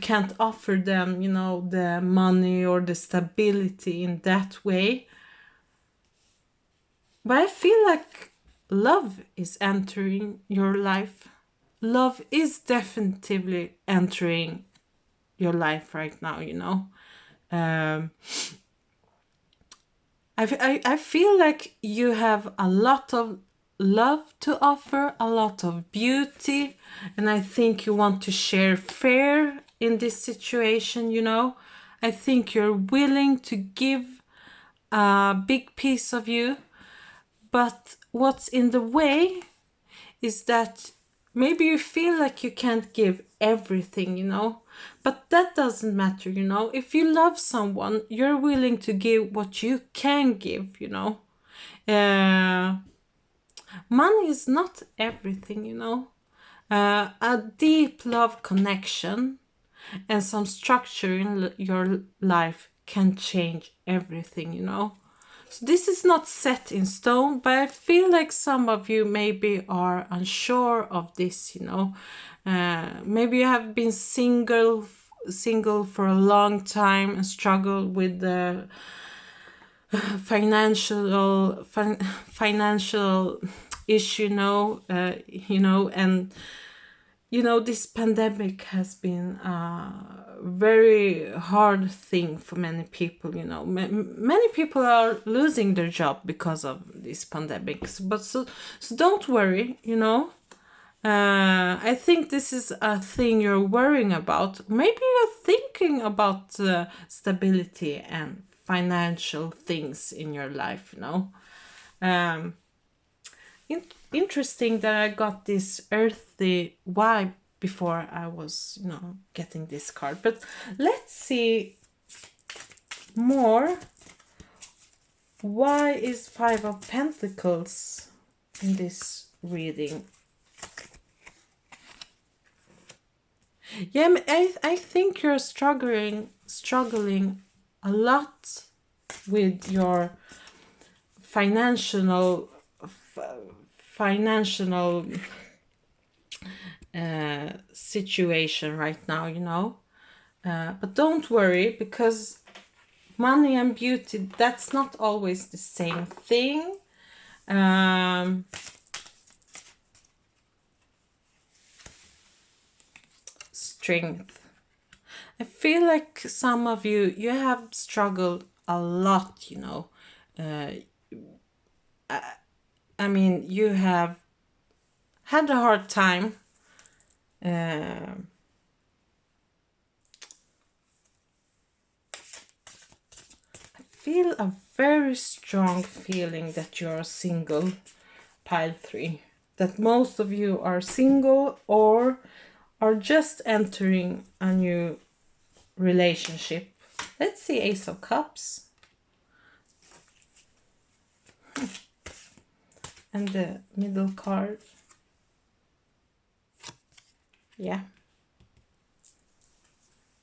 can't offer them, you know, the money or the stability in that way. But I feel like love is entering your life. Love is definitely entering your life right now, you know. I feel like you have a lot of love to offer, a lot of beauty, and I think you want to share fair in this situation, you know. I think you're willing to give a big piece of you, but what's in the way is that maybe you feel like you can't give everything, you know, but that doesn't matter, you know. If you love someone, you're willing to give what you can give, you know. Money is not everything, you know. A deep love connection and some structure in your life can change everything, you know. So this is not set in stone, but I feel like some of you maybe are unsure of this, you know. Maybe you have been single for a long time and struggled with the financial issue, you know, and you know, this pandemic has been a very hard thing for many people, you know. Many people are losing their job because of this pandemic. But so don't worry, you know. I think this is a thing you're worrying about. Maybe you're thinking about stability and financial things in your life, you know. Interesting that I got this earthy vibe before I was, you know, getting this card. But let's see more Why is Five of Pentacles in this reading? Yeah, I think you're struggling a lot with your financial situation right now, you know. But don't worry, because money and beauty, that's not always the same thing. Strength. I feel like some of you have struggled a lot, you know. I mean, you have had a hard time. I feel a very strong feeling that you're single, pile 3. That most of you are single or are just entering a new relationship. Let's see, Ace of Cups. And the middle card. Yeah.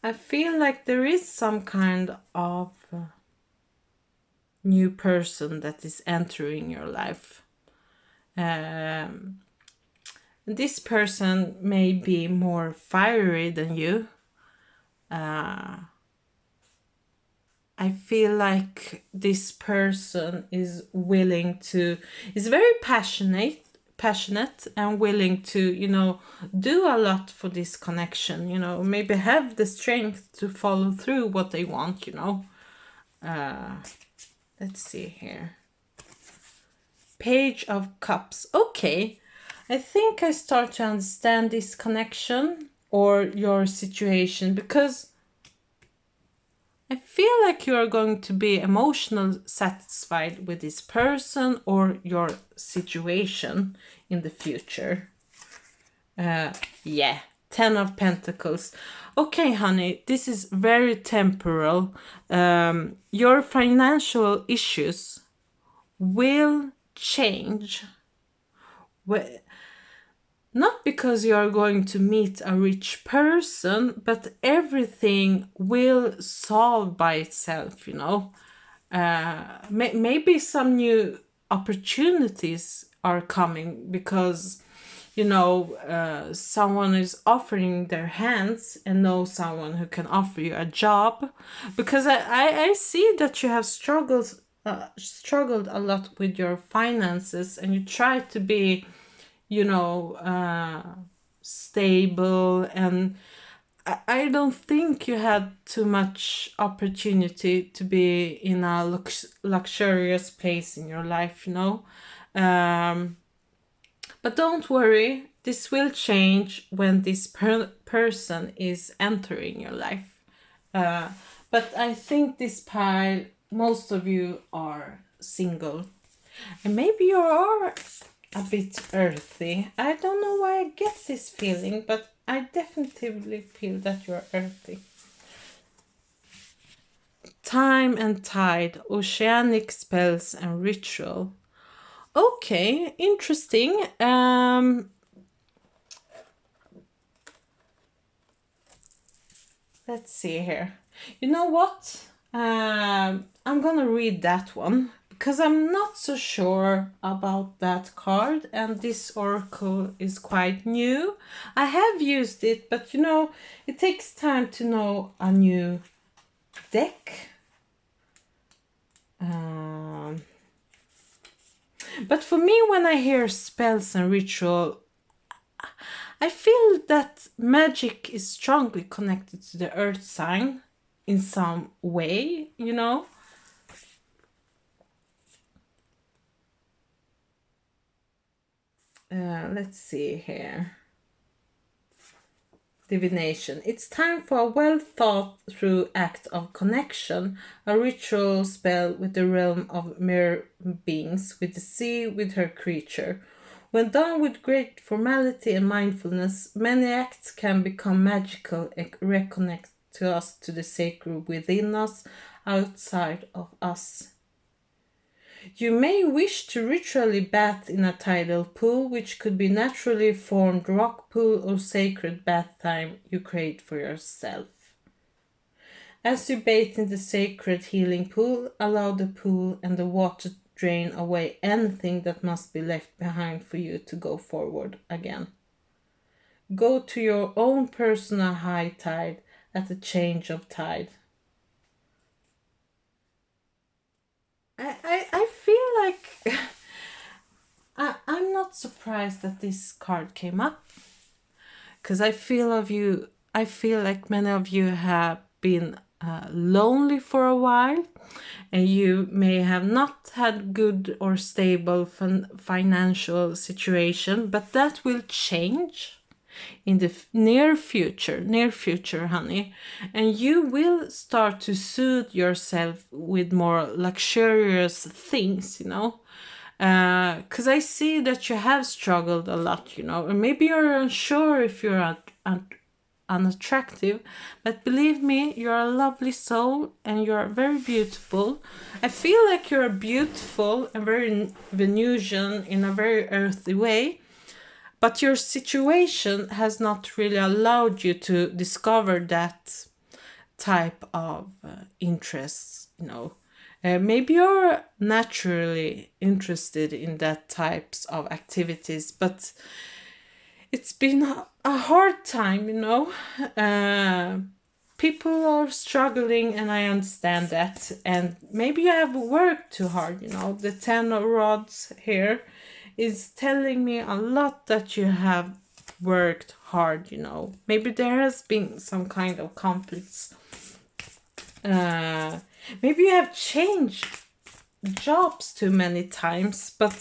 I feel like there is some kind of new person that is entering your life. This person may be more fiery than you. I feel like this person is very passionate and willing to, you know, do a lot for this connection, you know, maybe have the strength to follow through what they want, you know. Let's see here. Page of Cups. Okay, I think I start to understand this connection or your situation, because I feel like you are going to be emotionally satisfied with this person or your situation in the future. Yeah, 10 of Pentacles. Okay, honey, this is very temporal. Your financial issues will change. Not because you are going to meet a rich person, but everything will solve by itself, you know. Maybe some new opportunities are coming because, you know, someone is offering their hands and know someone who can offer you a job. Because I see that you have struggled a lot with your finances, and you try to be, you know, stable, and I don't think you had too much opportunity to be in a luxurious place in your life, you know. But don't worry, this will change when this person is entering your life. But I think this pile, most of you are single. And maybe you are a bit earthy. I don't know why I get this feeling, but I definitely feel that you're earthy. Time and Tide, Oceanic Spells and Ritual. Okay, interesting. Let's see here. You know what? I'm gonna read that one because I'm not so sure about that card, and this oracle is quite new. I have used it, but you know, it takes time to know a new deck. But for me, when I hear spells and ritual, I feel that magic is strongly connected to the earth sign in some way, you know. Let's see here. Divination. It's time for a well thought through act of connection, a ritual spell with the realm of mere beings, with the sea, with her creature. When done with great formality and mindfulness, many acts can become magical and reconnect to us, to the sacred within us, outside of us. You may wish to ritually bath in a tidal pool, which could be naturally formed rock pool or sacred bath time you create for yourself. As you bathe in the sacred healing pool, allow the pool and the water to drain away anything that must be left behind for you to go forward again. Go to your own personal high tide at the change of tide. I feel like I'm not surprised that this card came up, because I feel like many of you have been lonely for a while, and you may have not had good or stable financial situation, but that will change in the near future, honey, and you will start to soothe yourself with more luxurious things, you know, because I see that you have struggled a lot, you know, and maybe you're unsure if you're unattractive, but believe me, you're a lovely soul and you're very beautiful. I feel like you're beautiful and very Venusian in a very earthy way, but your situation has not really allowed you to discover that type of interests, you know. Maybe you're naturally interested in that types of activities, but it's been a hard time, you know. People are struggling, and I understand that. And maybe you have worked too hard, you know. The 10 of Rods here is telling me a lot that you have worked hard, you know. Maybe there has been some kind of conflicts. Maybe you have changed jobs too many times, but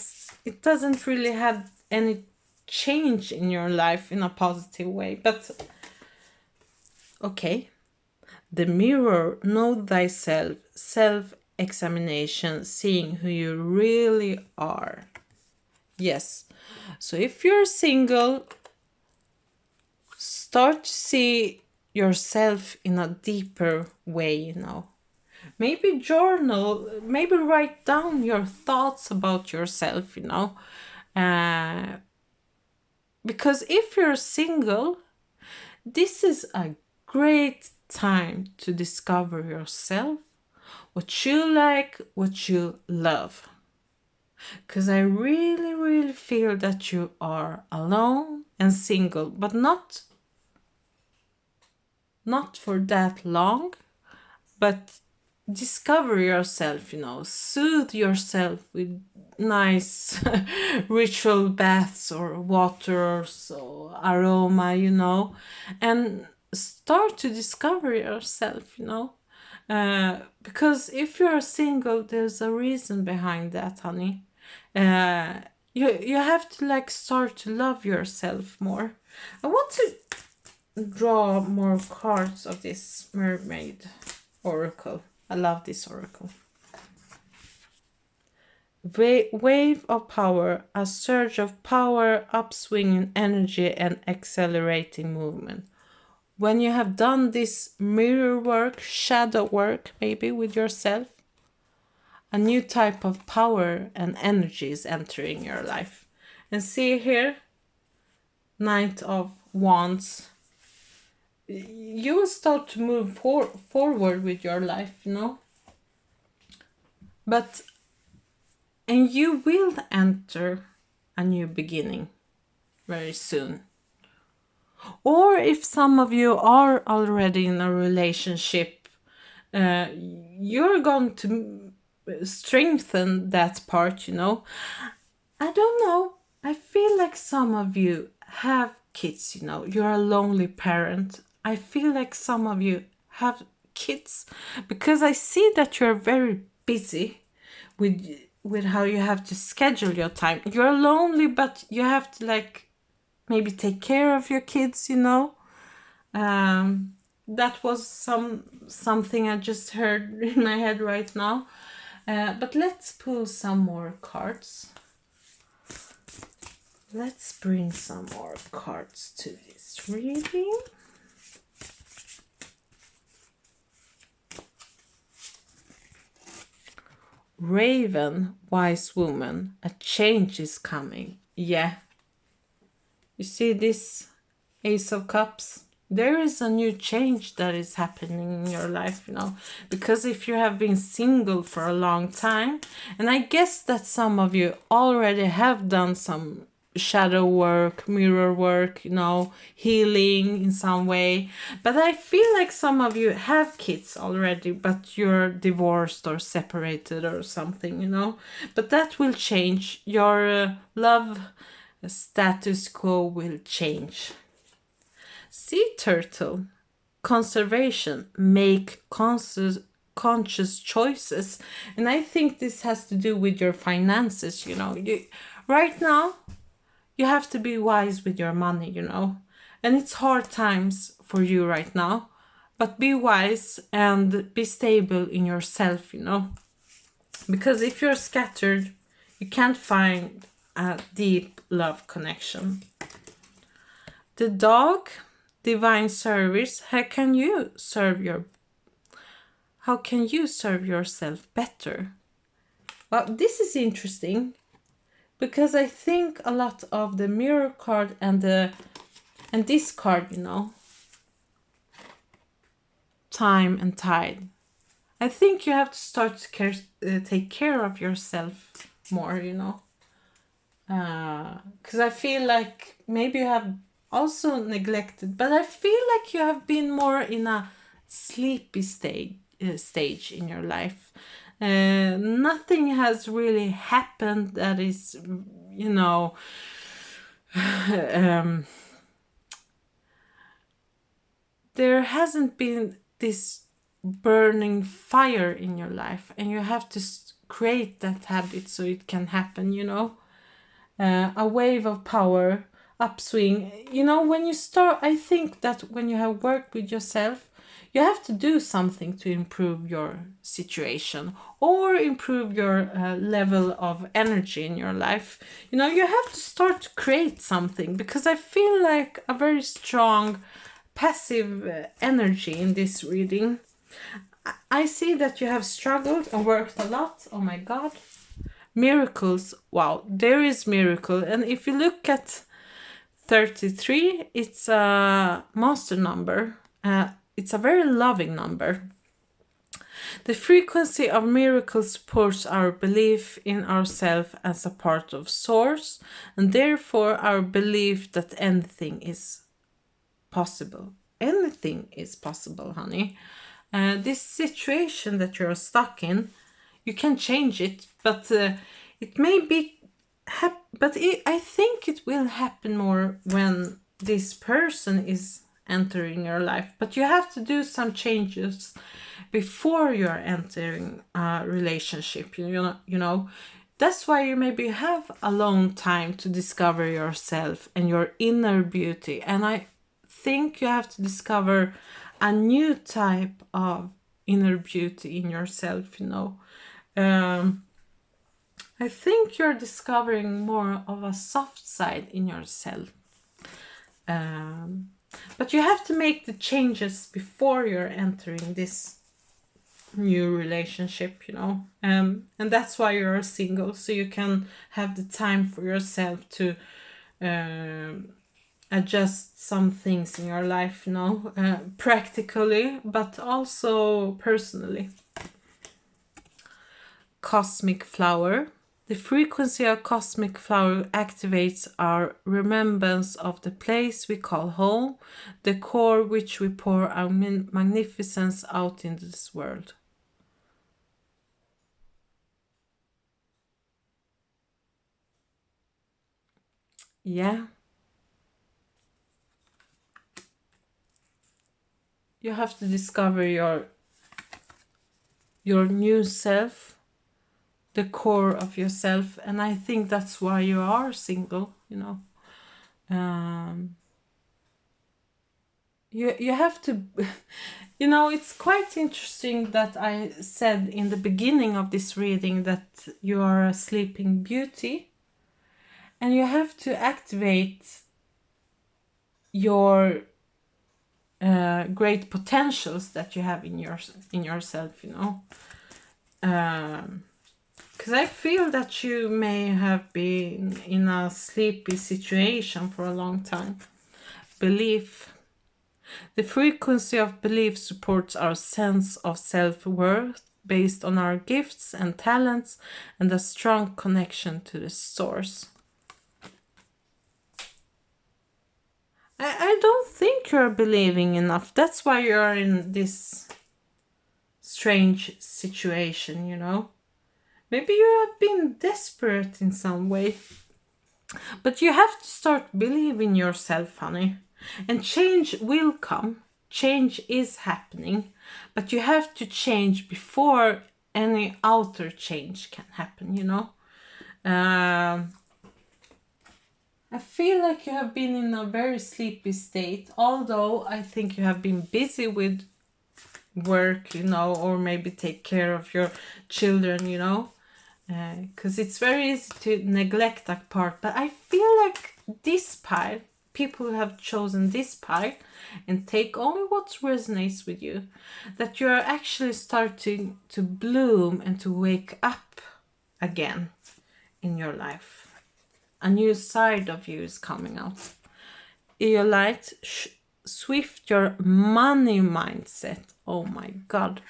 it doesn't really have any change in your life in a positive way. But okay, the mirror, know thyself, self-examination, seeing who you really are. Yes, so if you're single, start to see yourself in a deeper way, you know. Maybe journal, maybe write down your thoughts about yourself, you know. Because if you're single, this is a great time to discover yourself, what you like, what you love. Because I really, really feel that you are alone and single, but not for that long, but discover yourself, you know, soothe yourself with nice ritual baths or waters or aroma, you know, and start to discover yourself, you know. Because if you're single, there's a reason behind that, honey. You have to like start to love yourself more. I want to draw more cards of this mermaid oracle. I love this oracle. Wave of power, a surge of power, upswing in energy and accelerating movement. When you have done this mirror work, shadow work, maybe with yourself, a new type of power and energy is entering your life. And see here, Knight of Wands. You will start to move forward with your life, you know. And you will enter a new beginning very soon. Or if some of you are already in a relationship, you're going to strengthen that part, you know. I don't know. I feel like some of you have kids, you know. You're a lonely parent. I feel like some of you have kids because I see that you're very busy with how you have to schedule your time. You're lonely, but you have to like maybe take care of your kids, you know. That was something I just heard in my head right now. But let's pull some more cards. Let's bring some more cards to this reading. Raven, wise woman, a change is coming. Yeah. You see this Ace of Cups? There is a new change that is happening in your life, you know, because if you have been single for a long time, and I guess that some of you already have done some shadow work, mirror work, you know, healing in some way, but I feel like some of you have kids already, but you're divorced or separated or something, you know, but that will change. Your love status quo will change. Sea turtle, conservation, make conscious choices. And I think this has to do with your finances, you know. Right now, you have to be wise with your money, you know. And it's hard times for you right now. But be wise and be stable in yourself, you know. Because if you're scattered, you can't find a deep love connection. The dog, divine service. How can you serve yourself better? Well, this is interesting because I think a lot of the mirror card and this card, you know, time and tide. I think you have to start to take care of yourself more, you know, because I feel like maybe you have also neglected, but I feel like you have been more in a sleepy stage in your life. Nothing has really happened that is, you know, there hasn't been this burning fire in your life, and you have to create that habit so it can happen, you know. A wave of power, upswing. You know, when you start, I think that when you have worked with yourself, you have to do something to improve your situation or improve your level of energy in your life. You know, you have to start to create something, because I feel like a very strong passive energy in this reading. I see that you have struggled and worked a lot. Oh my god. Miracles. Wow, there is miracle. And if you look at 33, it's a master number. It's a very loving number. The frequency of miracles supports our belief in ourselves as a part of source, and therefore our belief that anything is possible. Anything is possible, honey. This situation that you're stuck in, you can change it, but it may be I think it will happen more when this person is entering your life. But you have to do some changes before you're entering a relationship. You know. That's why you maybe have a long time to discover yourself and your inner beauty. And I think you have to discover a new type of inner beauty in yourself, you know. I think you're discovering more of a soft side in yourself. But you have to make the changes before you're entering this new relationship, you know. And that's why you're single, so you can have the time for yourself to adjust some things in your life, you know, practically, but also personally. Cosmic flower. The frequency of cosmic flower activates our remembrance of the place we call home, the core which we pour our magnificence out in this world. Yeah. You have to discover your new self, the core of yourself, and I think that's why you are single, you know. You have to you know, it's quite interesting that I said in the beginning of this reading that you are a sleeping beauty, and you have to activate your great potentials that you have in yourself, you know. Because I feel that you may have been in a sleepy situation for a long time. Belief. The frequency of belief supports our sense of self-worth based on our gifts and talents and a strong connection to the source. I don't think you're believing enough. That's why you're in this strange situation, you know. Maybe you have been desperate in some way. But you have to start believing yourself, honey. And change will come. Change is happening. But you have to change before any outer change can happen, you know. I feel like you have been in a very sleepy state, although I think you have been busy with work, you know, or maybe take care of your children, you know, because it's very easy to neglect that part. But I feel like this pile, people who have chosen this pile and take only what resonates with you, that you're actually starting to bloom and to wake up again in your life. A new side of you is coming out. Your light, swift your money mindset. Oh my God.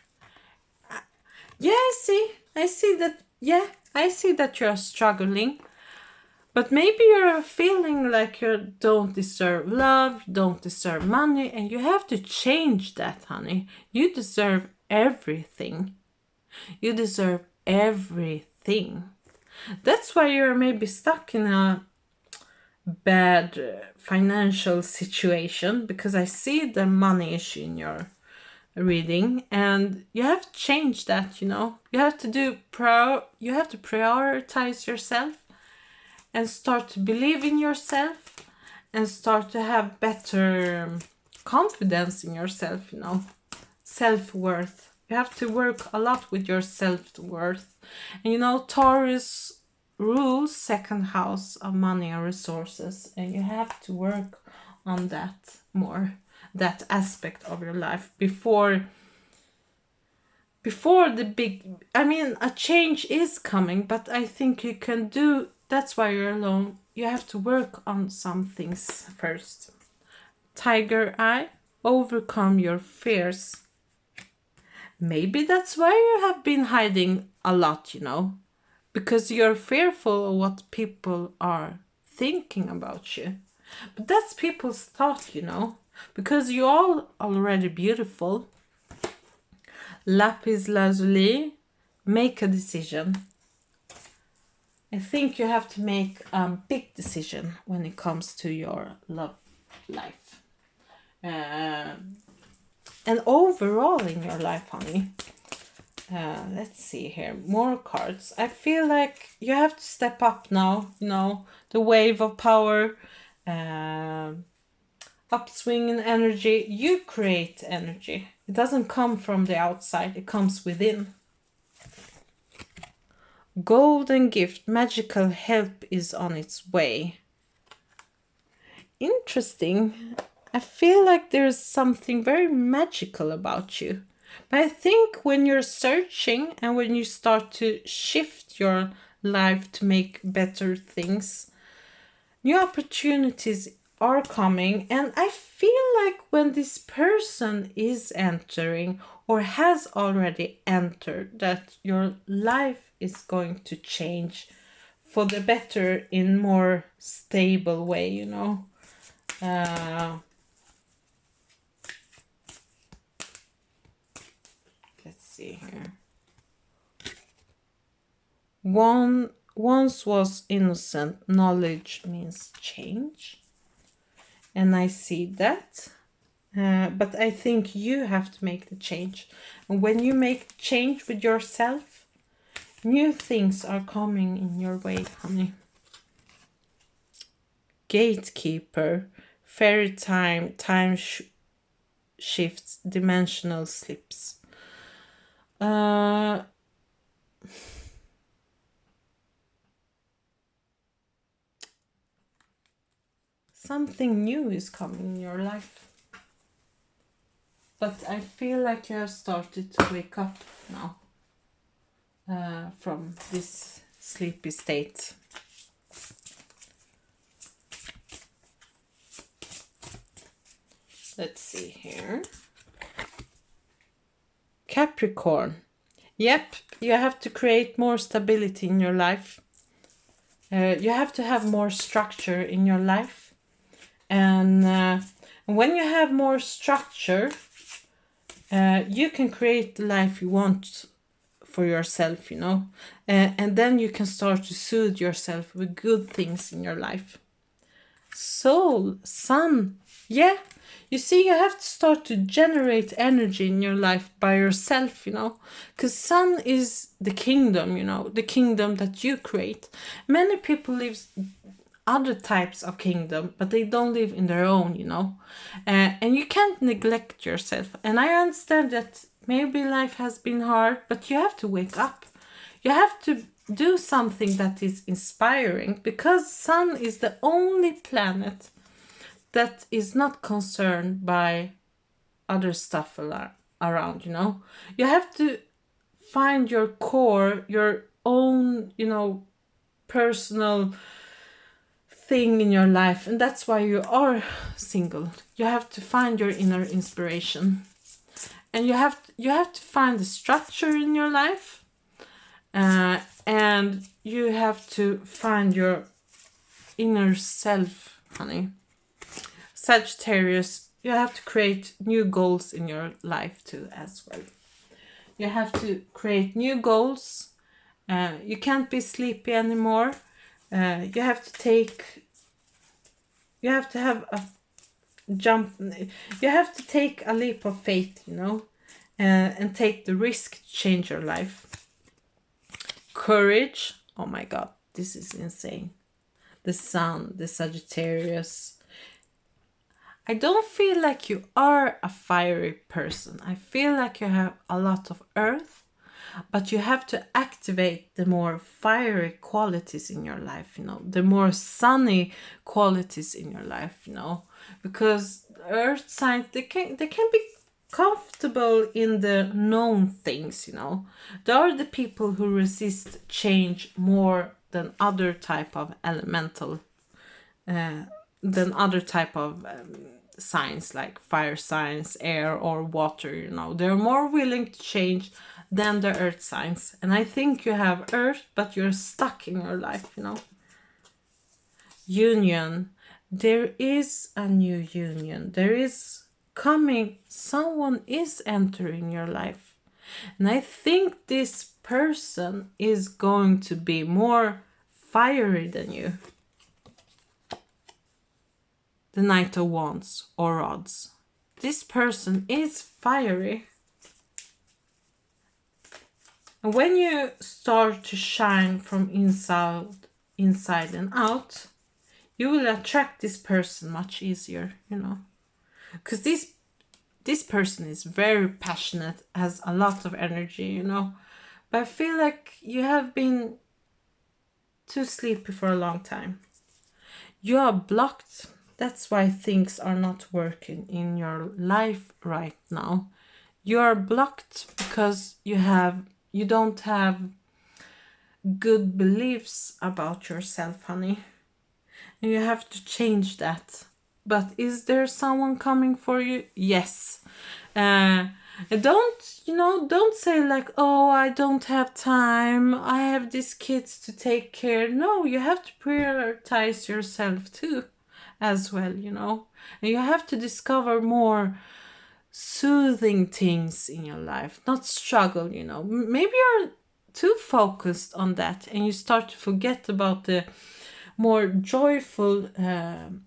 Yeah, I see that. Yeah, I see that you're struggling. But maybe you're feeling like you don't deserve love, you don't deserve money, and you have to change that, honey. You deserve everything. You deserve everything. That's why you're maybe stuck in a bad financial situation, because I see the money issue in your reading, and you have to change that, you know. You have to you have to prioritize yourself and start to believe in yourself and start to have better confidence in yourself, you know. Self-worth. You have to work a lot with your self-worth. And you know, Taurus rules second house of money and resources, and you have to work on that more, that aspect of your life before the big, I mean, a change is coming, but I think you can do, that's why you're alone. You have to work on some things first. Tiger eye, overcome your fears. Maybe that's why you have been hiding a lot, you know, because you're fearful of what people are thinking about you. But that's people's thought, you know, because you're all already beautiful. Lapis lazuli, make a decision. I think you have to make a big decision when it comes to your love life. And overall in your life, honey. Let's see here. More cards. I feel like you have to step up now. You know, the wave of power. Upswing in energy. You create energy. It doesn't come from the outside. It comes within. Golden gift. Magical help is on its way. Interesting. I feel like there's something very magical about you. But I think when you're searching and when you start to shift your life to make better things, new opportunities are coming. And I feel like when this person is entering or has already entered, that your life is going to change for the better in more stable way, you know. Let's see here. Once was innocent. Knowledge means change. And I see that. But I think you have to make the change. And when you make change with yourself, new things are coming in your way, honey. Gatekeeper. Fairy time. Time shifts. Dimensional slips. Something new is coming in your life. But I feel like you have started to wake up now. from this sleepy state. Let's see here. Capricorn. Yep, you have to create more stability in your life. You have to have more structure in your life. And when you have more structure, you can create the life you want for yourself, you know. And then you can start to soothe yourself with good things in your life. Soul, sun, yeah. You see, you have to start to generate energy in your life by yourself, you know. Because sun is the kingdom, you know, the kingdom that you create. Many people live other types of kingdom, but they don't live in their own, you know. And you can't neglect yourself. And I understand that maybe life has been hard, but you have to wake up. You have to do something that is inspiring, because sun is the only planet that is not concerned by other stuff around, you know. You have to find your core, your own, you know, personal thing in your life, and that's why you are single. You have to find your inner inspiration, and you have to find the structure in your life, and you have to find your inner self, honey. Sagittarius, you have to create new goals in your life too as well. You have to create new goals. You can't be sleepy anymore. You have to have a jump. You have to take a leap of faith, you know, and take the risk to change your life. Courage. Oh my God, this is insane. The sun, the Sagittarius. I don't feel like you are a fiery person. I feel like you have a lot of earth, but you have to activate the more fiery qualities in your life, you know, the more sunny qualities in your life, you know, because earth signs, they can be comfortable in the known things, you know. There are the people who resist change more than other type of elemental, than other type of signs like fire signs, air or water, you know. They're more willing to change than the earth signs. And I think you have earth, but you're stuck in your life, you know. Union. There is a new union. There is coming. Someone is entering your life. And I think this person is going to be more fiery than you. The Knight of Wands or Rods. This person is fiery. And when you start to shine from inside and out, you will attract this person much easier, you know. Because this person is very passionate, has a lot of energy, you know. But I feel like you have been too sleepy for a long time. You are blocked. That's why things are not working in your life right now. You are blocked because you don't have good beliefs about yourself, honey. And you have to change that. But is there someone coming for you? Yes. Don't say like, oh, I don't have time, I have these kids to take care. No, you have to prioritize yourself too as well, you know. And you have to discover more soothing things in your life, not struggle, you know. Maybe you're too focused on that and you start to forget about the more joyful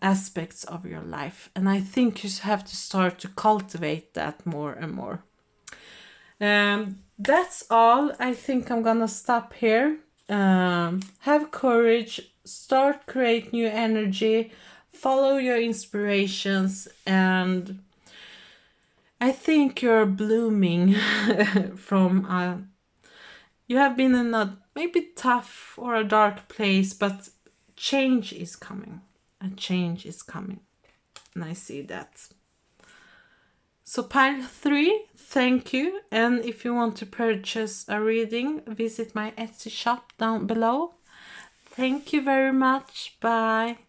aspects of your life. And I think you have to start to cultivate that more and more. That's all. I think I'm gonna stop here. Have courage, start create new energy, follow your inspirations, and I think you're blooming from you have been in a maybe tough or a dark place, but change is coming. A change is coming. And I see that. So pile 3, thank you. And if you want to purchase a reading, visit my Etsy shop down below. Thank you very much. Bye.